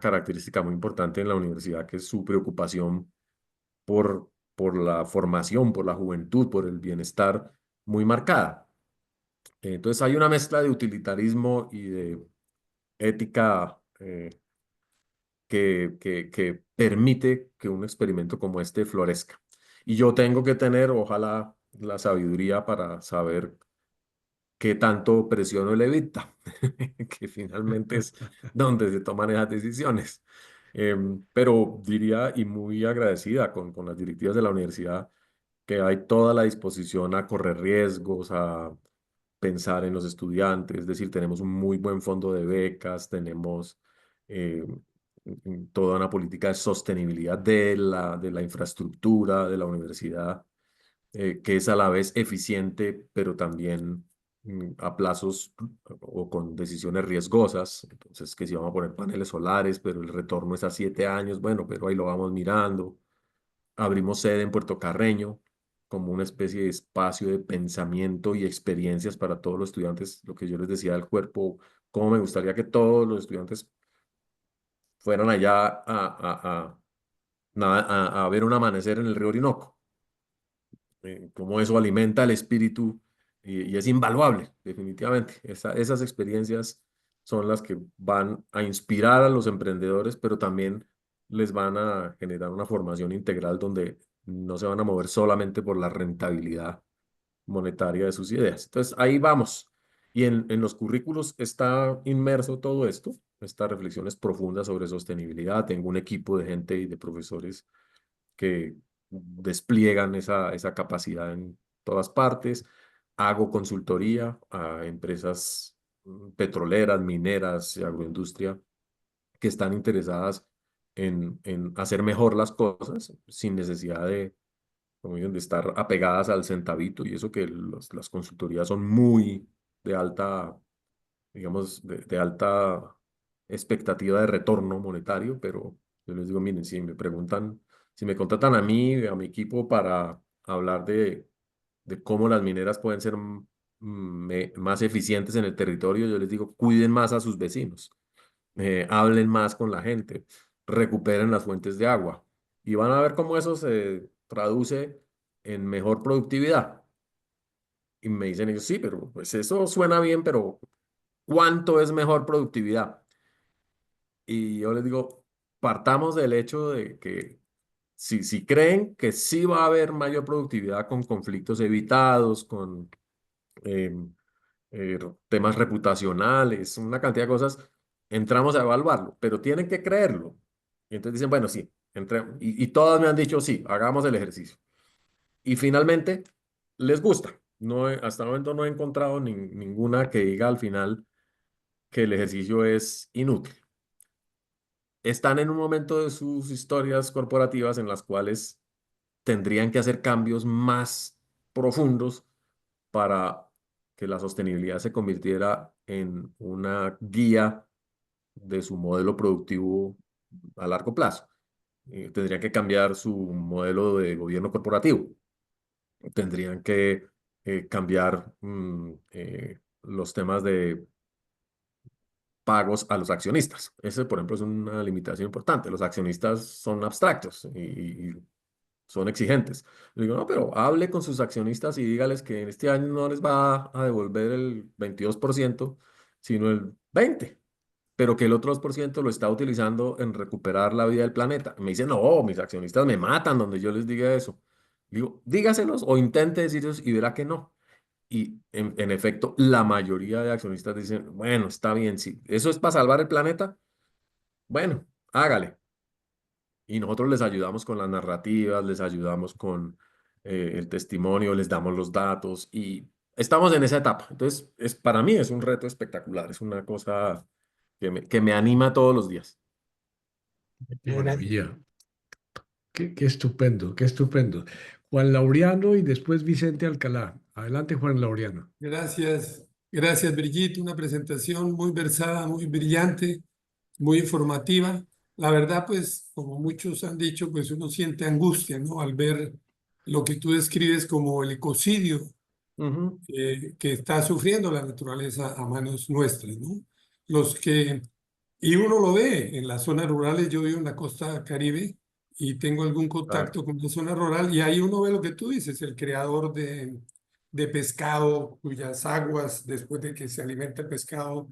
Speaker 2: característica muy importante en la universidad, que es su preocupación por la formación, por la juventud, por el bienestar muy marcada. Entonces hay una mezcla de utilitarismo y de ética que permite que un experimento como este florezca. Y yo tengo que tener, ojalá, la sabiduría para saber qué tanto presiono el evita, que finalmente es donde se toman esas decisiones. Pero diría, y muy agradecida con las directivas de la universidad, que hay toda la disposición a correr riesgos, a pensar en los estudiantes, es decir, tenemos un muy buen fondo de becas, tenemos eh, toda una política de sostenibilidad de la infraestructura de la universidad, que es a la vez eficiente, pero también a plazos o con decisiones riesgosas. Entonces, que si vamos a poner paneles solares, pero el retorno es a 7 años, bueno, pero ahí lo vamos mirando. Abrimos sede en Puerto Carreño como una especie de espacio de pensamiento y experiencias para todos los estudiantes, lo que yo les decía del cuerpo, cómo me gustaría que todos los estudiantes fueran allá a ver un amanecer en el río Orinoco, cómo eso alimenta el espíritu y es invaluable, definitivamente. Esas experiencias son las que van a inspirar a los emprendedores, pero también les van a generar una formación integral donde no se van a mover solamente por la rentabilidad monetaria de sus ideas. Entonces, ahí vamos. Y en los currículos está inmerso todo esto, estas reflexiones profundas sobre sostenibilidad. Tengo un equipo de gente y de profesores que despliegan esa capacidad en todas partes. Hago consultoría a empresas petroleras, mineras, agroindustria, que están interesadas en hacer mejor las cosas sin necesidad de, como dicen, de estar apegadas al centavito. Y eso que las consultorías son muy de alta, digamos, de alta expectativa de retorno monetario, pero Yo les digo, miren, si me contratan a mí, a mi equipo para hablar de cómo las mineras pueden ser más eficientes en el territorio, yo les digo, cuiden más a sus vecinos, hablen más con la gente, recuperen las fuentes de agua y van a ver cómo eso se traduce en mejor productividad. Y me dicen ellos, sí, pero pues eso suena bien, pero ¿cuánto es mejor productividad? Y yo les digo, partamos del hecho de que si creen que sí va a haber mayor productividad con conflictos evitados, con em, temas reputacionales, una cantidad de cosas, entramos a evaluarlo, pero tienen que creerlo. Y entonces dicen, bueno, sí, y todas me han dicho, sí, hagamos el ejercicio. Y finalmente, les gusta. Hasta el momento no he encontrado ninguna que diga al final que el ejercicio es inútil. Están en un momento de sus historias corporativas en las cuales tendrían que hacer cambios más profundos para que la sostenibilidad se convirtiera en una guía de su modelo productivo a largo plazo. Tendrían que cambiar su modelo de gobierno corporativo. Tendrían que cambiar los temas de pagos a los accionistas. Ese, por ejemplo, es una limitación importante. Los accionistas son abstractos y son exigentes. Le digo, no, pero hable con sus accionistas y dígales que en este año no les va a devolver el 22%, sino el 20%, pero que el otro 2% lo está utilizando en recuperar la vida del planeta. Me dice, no, mis accionistas me matan donde yo les diga eso. Digo, dígaselos o intente decirlos y verá que no. Y en efecto, la mayoría de accionistas dicen, bueno, está bien, si eso es para salvar el planeta, bueno, hágale. Y nosotros les ayudamos con las narrativas, les ayudamos con el testimonio, les damos los datos y estamos en esa etapa. Entonces, para mí es un reto espectacular, es una cosa que me anima todos los días.
Speaker 3: Qué maravilla. Qué estupendo, qué estupendo. Juan Laureano y después Vicente Alcalá. Adelante, Juan Laureano.
Speaker 8: Gracias, gracias Brigitte, una presentación muy versada, muy brillante, muy informativa. La verdad, pues, como muchos han dicho, pues uno siente angustia, ¿no? Al ver lo que tú describes como el ecocidio
Speaker 2: Ujú.
Speaker 8: que está sufriendo la naturaleza a manos nuestras, ¿no? Los que, y uno lo ve en las zonas rurales, yo vivo en la costa Caribe y tengo algún
Speaker 2: Claro.
Speaker 8: contacto con la zona rural y ahí uno ve lo que tú dices, el creador de pescado cuyas aguas, después de que se alimenta el pescado,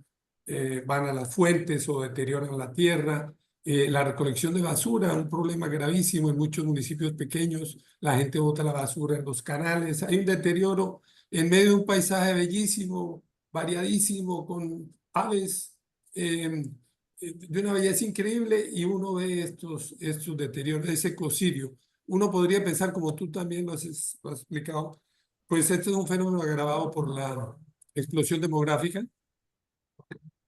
Speaker 8: van a las fuentes o deterioran la tierra. La recolección de basura, un problema gravísimo en muchos municipios pequeños. La gente bota la basura en los canales. Hay un deterioro en medio de un paisaje bellísimo, variadísimo, con aves de una belleza increíble y uno ve estos deterioros, ese ecocidio. Uno podría pensar, como tú también lo has explicado, pues este es un fenómeno agravado por la explosión demográfica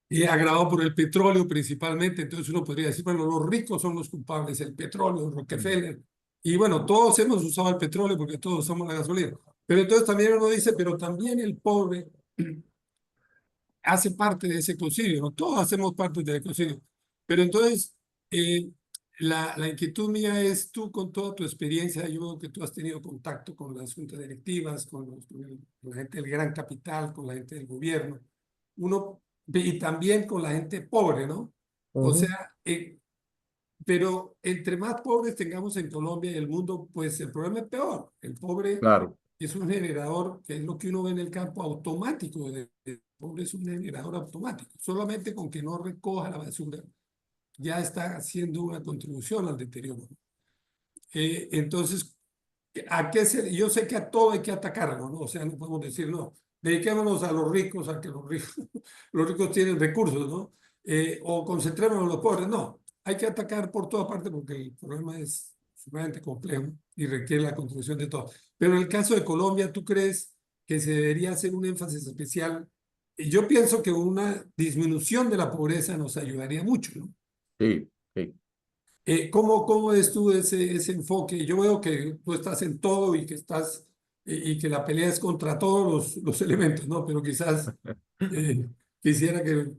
Speaker 8: y agravado por el petróleo principalmente. Entonces uno podría decir, bueno, los ricos son los culpables, el petróleo, Rockefeller. Y bueno, todos hemos usado el petróleo porque todos usamos la gasolina. Pero entonces también uno dice, pero también el pobre hace parte de ese ecocidio, ¿no? Todos hacemos parte del ecocidio. Pero entonces, eh, la inquietud mía es tú con toda tu experiencia, yo veo que tú has tenido contacto con las juntas directivas, con la gente del gran capital, con la gente del gobierno, y también con la gente pobre, ¿no? O
Speaker 2: Ujú.
Speaker 8: sea, pero entre más pobres tengamos en Colombia y el mundo, pues el problema es peor. El pobre
Speaker 2: Claro,
Speaker 8: es un generador, que es lo que uno ve en el campo automático. El pobre es un generador automático. Solamente con que no recoja la basura, ya está haciendo una contribución al deterioro. Entonces, yo sé que a todo hay que atacarlo, ¿no? O sea, no podemos decir, no, dediquémonos a los ricos, a que los ricos tienen recursos, ¿no? O concentrémonos en los pobres, no. Hay que atacar por toda parte porque el problema es sumamente complejo y requiere la contribución de todos. Pero en el caso de Colombia, ¿tú crees que se debería hacer un énfasis especial? Y yo pienso que una disminución de la pobreza nos ayudaría mucho, ¿no?
Speaker 2: sí, sí.
Speaker 8: ¿Cómo ves tú ese enfoque? Yo veo que tú estás en todo y que y que la pelea es contra todos los elementos, ¿no? Pero quizás quisiera que...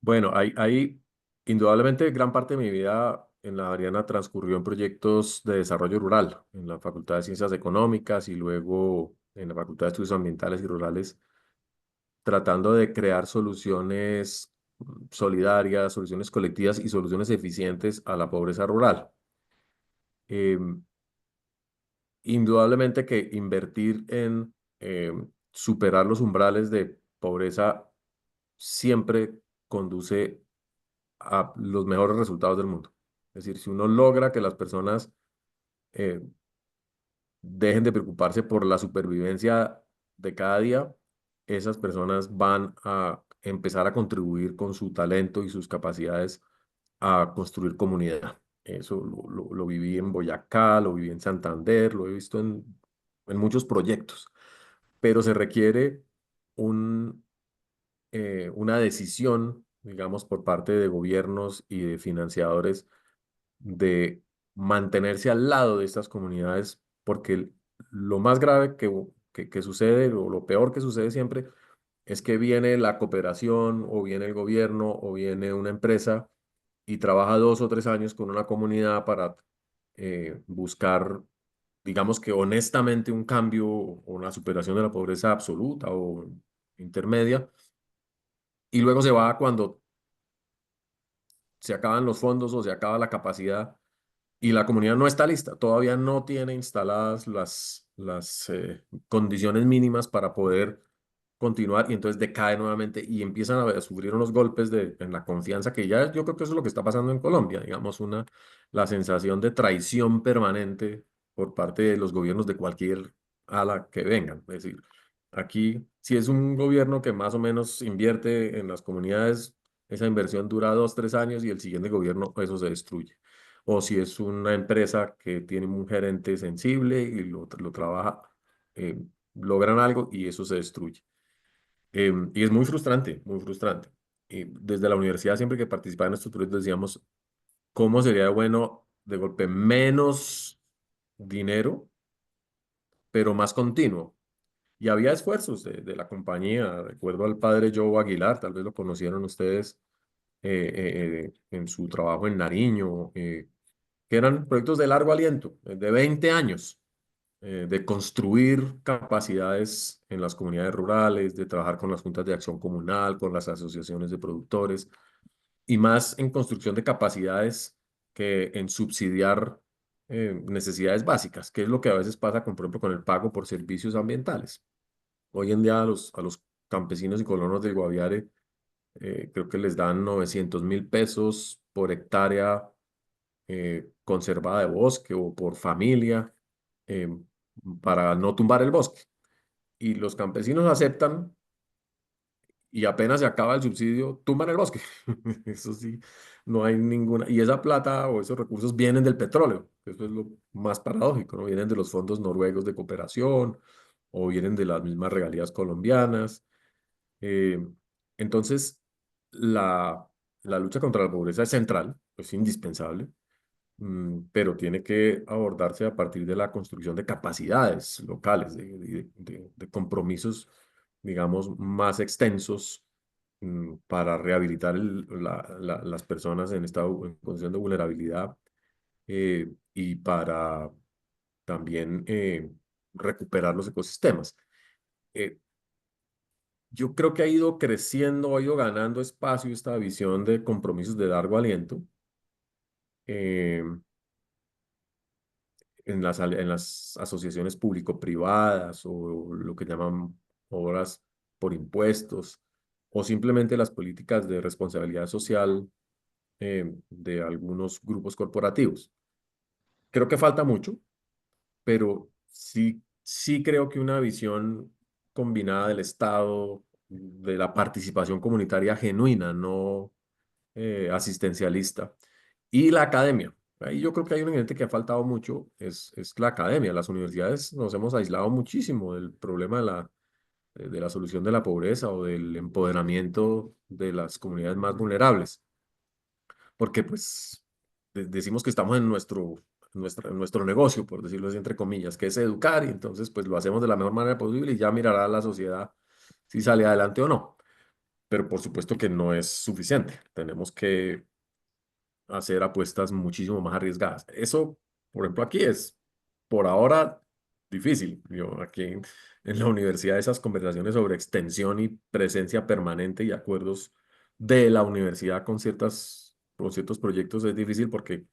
Speaker 2: Bueno, hay indudablemente gran parte de mi vida en la Javeriana transcurrió en proyectos de desarrollo rural, en la Facultad de Ciencias Económicas y luego en la Facultad de Estudios Ambientales y Rurales, tratando de crear soluciones solidarias, soluciones colectivas y soluciones eficientes a la pobreza rural. Indudablemente que invertir en superar los umbrales de pobreza siempre conduce a los mejores resultados del mundo. Es decir, si uno logra que las personas eh, dejen de preocuparse por la supervivencia de cada día, esas personas van a empezar a contribuir con su talento y sus capacidades a construir comunidad. Eso lo viví en Boyacá, lo viví en Santander, lo he visto en muchos proyectos, pero se requiere una decisión, digamos, por parte de gobiernos y de financiadores de mantenerse al lado de estas comunidades, porque lo más grave que sucede, o lo peor que sucede siempre, es que viene la cooperación o viene el gobierno o viene una empresa y trabaja 2 o 3 años con una comunidad para buscar, digamos que honestamente, un cambio o una superación de la pobreza absoluta o intermedia, y luego se va cuando se acaban los fondos o se acaba la capacidad y la comunidad no está lista, todavía no tiene instaladas las condiciones mínimas para poder continuar, y entonces decae nuevamente y empiezan a sufrir unos golpes en la confianza, que ya yo creo que eso es lo que está pasando en Colombia, digamos, la sensación de traición permanente por parte de los gobiernos de cualquier ala que vengan. Es decir, aquí, si es un gobierno que más o menos invierte en las comunidades, esa inversión dura 2, 3 años y el siguiente gobierno eso se destruye. O si es una empresa que tiene un gerente sensible y lo trabaja, eh, logran algo y eso se destruye. Y es muy frustrante, muy frustrante. Y desde la universidad, siempre que participaba en estos proyectos, decíamos, ¿cómo sería bueno de golpe menos dinero, pero más continuo? Y había esfuerzos de la compañía. Recuerdo al padre Joe Aguilar, tal vez lo conocieron ustedes en su trabajo en Nariño, que eran proyectos de largo aliento, de 20 años, de construir capacidades en las comunidades rurales, de trabajar con las juntas de acción comunal, con las asociaciones de productores, y más en construcción de capacidades que en subsidiar necesidades básicas, que es lo que a veces pasa, por ejemplo, con el pago por servicios ambientales. Hoy en día a los campesinos y colonos del Guaviare creo que les dan 900.000 pesos por hectárea conservada de bosque o por familia eh, para no tumbar el bosque. Y los campesinos aceptan y apenas se acaba el subsidio, tumban el bosque. Eso sí, no hay ninguna. Y esa plata o esos recursos vienen del petróleo. Eso es lo más paradójico, ¿no? Vienen de los fondos noruegos de cooperación o vienen de las mismas regalías colombianas. Eh, entonces, la lucha contra la pobreza es central, es indispensable, pero tiene que abordarse a partir de la construcción de capacidades locales, de compromisos, digamos, más extensos para rehabilitar las personas en condición de vulnerabilidad y para también recuperar los ecosistemas. Eh, yo creo que ha ido creciendo, ha ido ganando espacio esta visión de compromisos de largo aliento. eh, en las asociaciones público-privadas o lo que llaman obras por impuestos o simplemente las políticas de responsabilidad social de algunos grupos corporativos. Creo que falta mucho, pero sí creo que una visión combinada del Estado, de la participación comunitaria genuina, no asistencialista, y la academia. Ahí yo creo que hay un ingrediente que ha faltado mucho, es la academia. Las universidades nos hemos aislado muchísimo del problema de la solución de la pobreza o del empoderamiento de las comunidades más vulnerables, porque pues decimos que estamos en nuestro negocio, por decirlo así, entre comillas, que es educar, y entonces pues lo hacemos de la mejor manera posible y ya mirará la sociedad si sale adelante o no. Pero por supuesto que no es suficiente. Tenemos que hacer apuestas muchísimo más arriesgadas. Eso, por ejemplo, aquí es, por ahora, difícil. Yo aquí en la universidad esas conversaciones sobre extensión y presencia permanente y acuerdos de la universidad con ciertos proyectos es difícil porque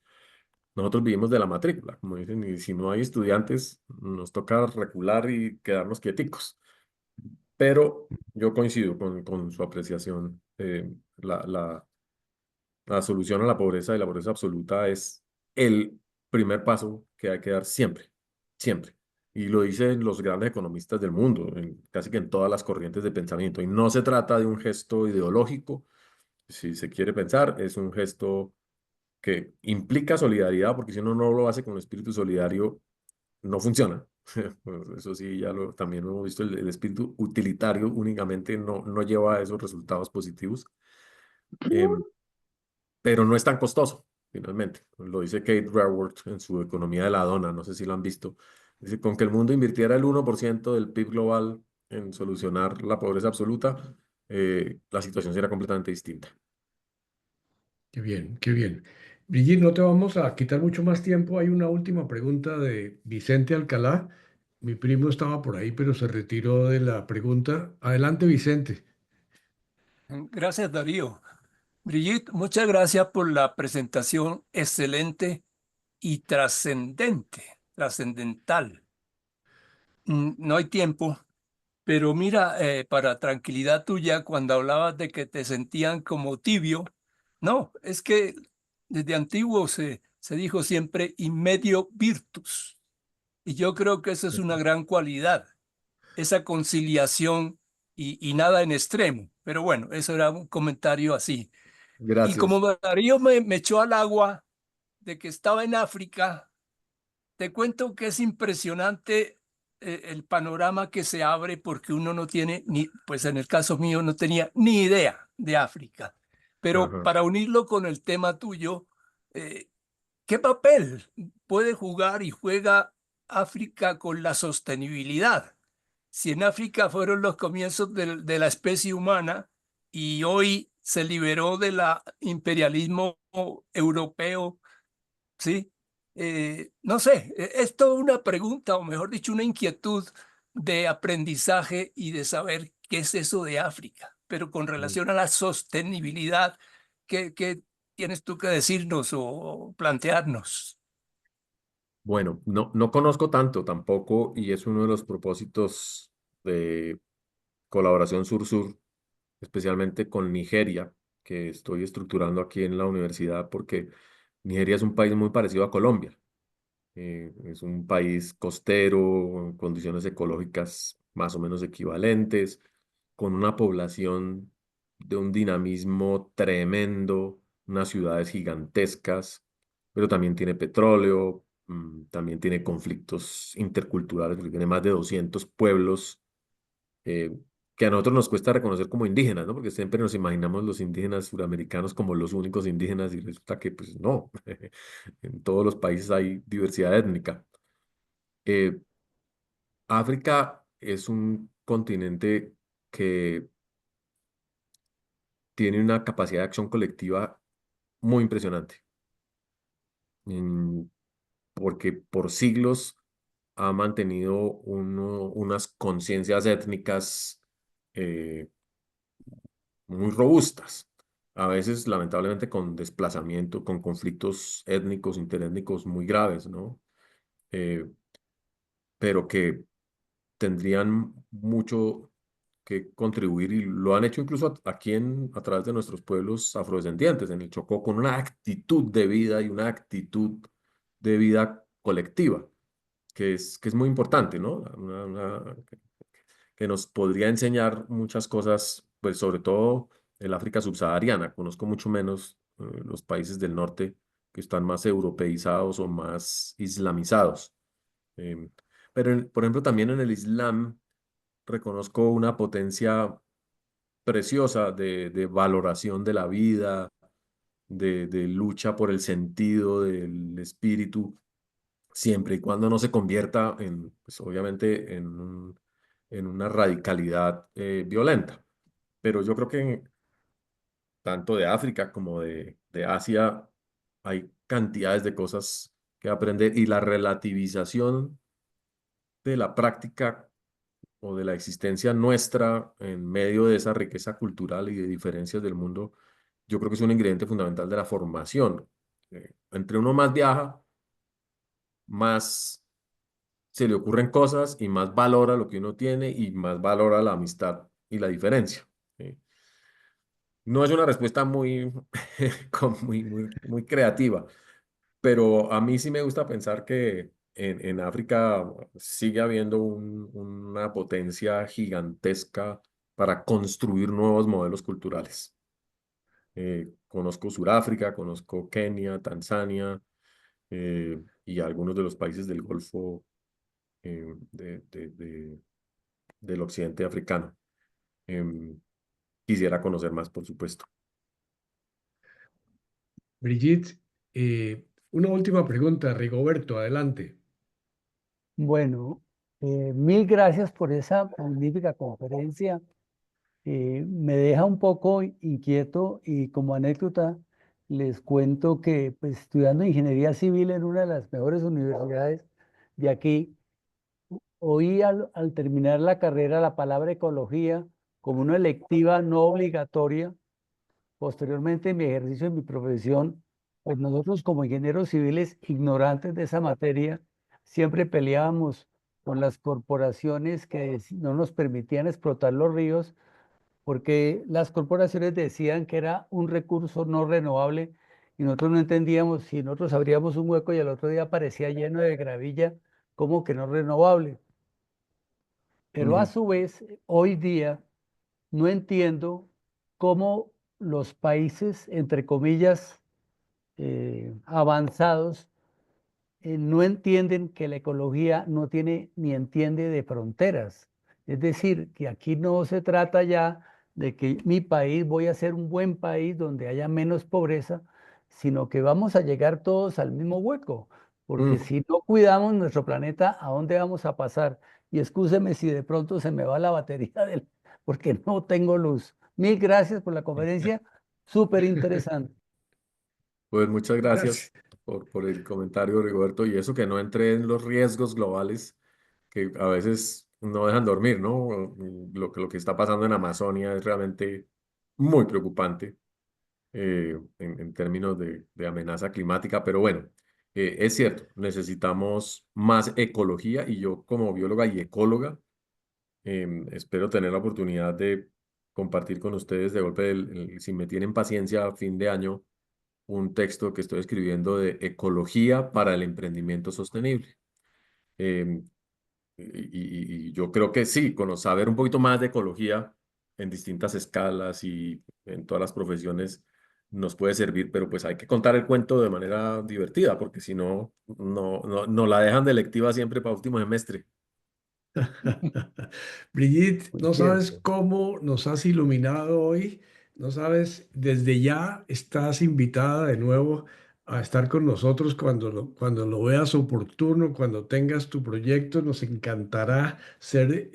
Speaker 2: nosotros vivimos de la matrícula, como dicen, y si no hay estudiantes, nos toca recular y quedarnos quieticos. Pero yo coincido con su apreciación. La solución a la pobreza y la pobreza absoluta es el primer paso que hay que dar siempre, siempre. Y lo dicen los grandes economistas del mundo, casi que en todas las corrientes de pensamiento. Y no se trata de un gesto ideológico, si se quiere pensar, es un gesto que implica solidaridad, porque si uno no lo hace con espíritu solidario, no funciona. Pues eso sí, también lo hemos visto, el espíritu utilitario únicamente no lleva a esos resultados positivos. Em, pero no es tan costoso, finalmente. Lo dice Kate Raworth en su Economía de la Dona, no sé si lo han visto. Dice, con que el mundo invirtiera el 1% del PIB global en solucionar la pobreza absoluta, la situación sería completamente distinta.
Speaker 3: Qué bien, qué bien. Brigitte, no te vamos a quitar mucho más tiempo. Hay una última pregunta de Vicente Alcalá. Mi primo estaba por ahí, pero se retiró de la pregunta. Adelante, Vicente.
Speaker 9: Gracias, Darío. Brigitte, muchas gracias por la presentación excelente y trascendental. No hay tiempo, pero mira, para tranquilidad tuya, cuando hablabas de que te sentían como tibio, no, es que desde antiguo se dijo siempre in medio virtus, y yo creo que esa es una gran cualidad, esa conciliación y nada en extremo. Pero bueno, eso era un comentario así. Y como
Speaker 2: Gracias.
Speaker 9: Darío me echó al agua de que estaba en África, te cuento que es impresionante el panorama que se abre porque uno no tiene ni, pues en el caso mío no tenía ni idea de África. Pero
Speaker 2: Ajá.
Speaker 9: para unirlo con el tema tuyo, eh, ¿qué papel puede jugar y juega África con la sostenibilidad? Si en África fueron los comienzos de la especie humana y hoy se liberó del imperialismo europeo, ¿sí? No sé, es toda una pregunta, o mejor dicho, una inquietud de aprendizaje y de saber qué es eso de África. Pero con relación a la sostenibilidad, ¿qué tienes tú que decirnos o plantearnos?
Speaker 2: Bueno, no conozco tanto tampoco y es uno de los propósitos de colaboración sur-sur, especialmente con Nigeria, que estoy estructurando aquí en la universidad porque Nigeria es un país muy parecido a Colombia. Es un país costero, con condiciones ecológicas más o menos equivalentes, con una población de un dinamismo tremendo, unas ciudades gigantescas, pero también tiene petróleo, también tiene conflictos interculturales, porque tiene más de 200 pueblos eh, que a nosotros nos cuesta reconocer como indígenas, ¿no? Porque siempre nos imaginamos los indígenas suramericanos como los únicos indígenas y resulta que pues no, en todos los países hay diversidad étnica. Eh, África es un continente que tiene una capacidad de acción colectiva muy impresionante, mm, porque por siglos ha mantenido unas conciencias étnicas eh, muy robustas, a veces lamentablemente con desplazamiento, con conflictos étnicos, interétnicos muy graves, ¿no? Eh, pero que tendrían mucho que contribuir y lo han hecho incluso aquí a través de nuestros pueblos afrodescendientes, en el Chocó, con una actitud de vida y una actitud de vida colectiva, que es muy importante, ¿no? Que nos podría enseñar muchas cosas, pues sobre todo el África subsahariana. Conozco mucho menos los países del norte que están más europeizados o más islamizados. Em, pero, por ejemplo, también en el Islam reconozco una potencia preciosa de valoración de la vida, de lucha por el sentido del espíritu, siempre y cuando no se convierta en, pues obviamente, en una radicalidad violenta. Pero yo creo que tanto de África como de Asia hay cantidades de cosas que aprender y la relativización de la práctica o de la existencia nuestra en medio de esa riqueza cultural y de diferencias del mundo, yo creo que es un ingrediente fundamental de la formación. Entre uno más viaja, más se le ocurren cosas y más valora lo que uno tiene y más valora la amistad y la diferencia. ¿Sí? No es una respuesta muy, muy creativa, pero a mí sí me gusta pensar que en África sigue habiendo una potencia gigantesca para construir nuevos modelos culturales. Conozco Sudáfrica, conozco Kenia, Tanzania y algunos de los países del Golfo del occidente africano. Quisiera conocer más, por supuesto.
Speaker 3: Brigitte, una última pregunta. Rigoberto, adelante.
Speaker 10: Bueno, mil gracias por esa magnífica conferencia. Me deja un poco inquieto y como anécdota les cuento que pues, estudiando ingeniería civil en una de las mejores universidades de aquí, oí al terminar la carrera la palabra ecología como una electiva no obligatoria. Posteriormente, en mi ejercicio, en mi profesión, pues nosotros como ingenieros civiles ignorantes de esa materia, siempre peleábamos con las corporaciones que no nos permitían explotar los ríos, porque las corporaciones decían que era un recurso no renovable y nosotros no entendíamos si nosotros abríamos un hueco y al otro día aparecía lleno de gravilla, como que no renovable. Pero a su vez, hoy día no entiendo cómo los países, entre comillas, avanzados, no entienden que la ecología no tiene ni entiende de fronteras. Es decir, que aquí no se trata ya de que mi país voy a ser un buen país donde haya menos pobreza, sino que vamos a llegar todos al mismo hueco, porque si no cuidamos nuestro planeta, ¿a dónde vamos a pasar? Y excúseme si de pronto se me va la batería porque no tengo luz. Mil gracias por la conferencia, súper interesante.
Speaker 2: Pues muchas gracias
Speaker 3: Gracias.
Speaker 2: por el comentario, Rigoberto, y eso que no entré en los riesgos globales que a veces no dejan dormir, ¿no? Lo que está pasando en Amazonia es realmente muy preocupante en términos de amenaza climática, pero bueno, es cierto, necesitamos más ecología y yo como bióloga y ecóloga espero tener la oportunidad de compartir con ustedes de golpe, si me tienen paciencia, a fin de año un texto que estoy escribiendo de ecología para el emprendimiento sostenible. Em, y yo creo que sí, saber un poquito más de ecología en distintas escalas y en todas las profesiones nos puede servir, pero pues hay que contar el cuento de manera divertida, porque si no, no la dejan de lectiva siempre para último semestre.
Speaker 3: Brigitte,
Speaker 10: Muy
Speaker 3: no sabes
Speaker 10: cierto.
Speaker 3: cómo nos has iluminado hoy, no sabes, desde ya estás invitada de nuevo a estar con nosotros cuando lo veas oportuno, cuando tengas tu proyecto, nos encantará ser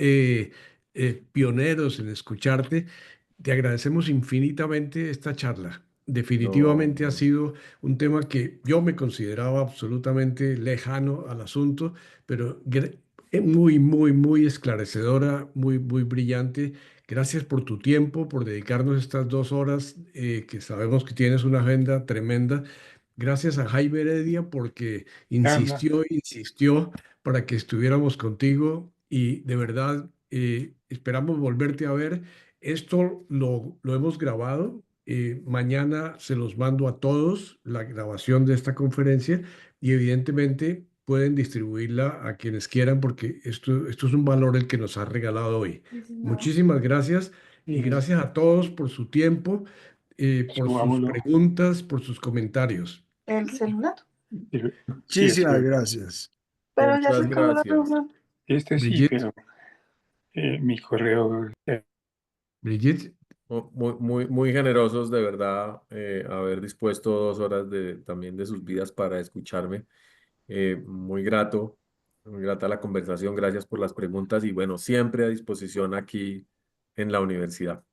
Speaker 3: pioneros en escucharte. Te agradecemos infinitamente esta charla.
Speaker 2: No,
Speaker 3: Definitivamente ha sido un tema que yo me consideraba absolutamente lejano al asunto, pero muy esclarecedora, muy brillante. Gracias por tu tiempo, por dedicarnos estas 2 horas, que sabemos que tienes una agenda tremenda. Gracias a Jaime Heredia porque
Speaker 8: Carla,
Speaker 3: insistió para que estuviéramos contigo y de verdad esperamos volverte a ver. Esto lo hemos grabado. Mañana se los mando a todos la grabación de esta conferencia y evidentemente pueden distribuirla a quienes quieran porque esto es un valor el que nos ha regalado hoy. Muchísimas gracias y gracias a todos por su tiempo, por sus
Speaker 8: subámoslo.
Speaker 3: preguntas, por sus comentarios.
Speaker 11: El celular.
Speaker 8: Sí,
Speaker 5: Muchísimas gracias.
Speaker 11: Pero ya se
Speaker 2: muchas
Speaker 11: acabó la
Speaker 2: gracias.
Speaker 11: reunión.
Speaker 8: sí,
Speaker 3: Brigitte,
Speaker 8: pero mi correo.
Speaker 3: Brigitte,
Speaker 2: Muy generosos de verdad haber dispuesto 2 horas también de sus vidas para escucharme. Muy grata la conversación. Gracias por las preguntas y bueno, siempre a disposición aquí en la universidad.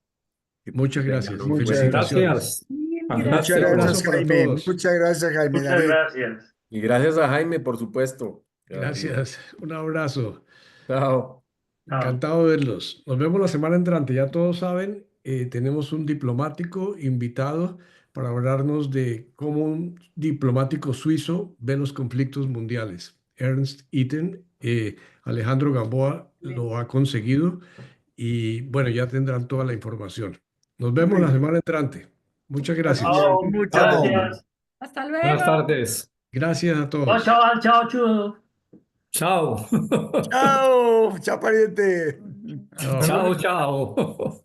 Speaker 2: Que
Speaker 3: muchas
Speaker 2: tengan
Speaker 3: gracias y
Speaker 2: un buen
Speaker 5: Muchas
Speaker 2: día.
Speaker 5: gracias.
Speaker 3: felicitaciones.
Speaker 11: Mil
Speaker 5: Muchas
Speaker 8: Fantástico.
Speaker 3: Un
Speaker 5: gracias,
Speaker 3: abrazo para
Speaker 5: Jaime.
Speaker 3: todos.
Speaker 5: Muchas gracias, Jaime
Speaker 6: Muchas
Speaker 5: David.
Speaker 6: gracias.
Speaker 2: Y gracias a Jaime, por supuesto.
Speaker 3: Gracias. Un abrazo.
Speaker 2: Chao.
Speaker 6: Chao.
Speaker 3: Encantado de verlos. Nos vemos la semana entrante. Ya todos saben, tenemos un diplomático invitado para hablarnos de cómo un diplomático suizo ve los conflictos mundiales. Ernst Itten, Alejandro Gamboa lo ha conseguido y bueno, ya tendrán toda la información. Nos vemos
Speaker 5: Muy
Speaker 3: la
Speaker 5: bien.
Speaker 3: semana entrante. Muchas gracias.
Speaker 6: Chao.
Speaker 5: Muchas
Speaker 8: Chao.
Speaker 6: Gracias.
Speaker 11: Hasta
Speaker 8: Buenas
Speaker 11: luego.
Speaker 8: tardes.
Speaker 3: Gracias a
Speaker 6: Chao,
Speaker 3: todos.
Speaker 6: chao, chao, chao.
Speaker 8: Chao.
Speaker 5: Chao, chao, pariente.
Speaker 3: Chao.
Speaker 8: Chao, chao.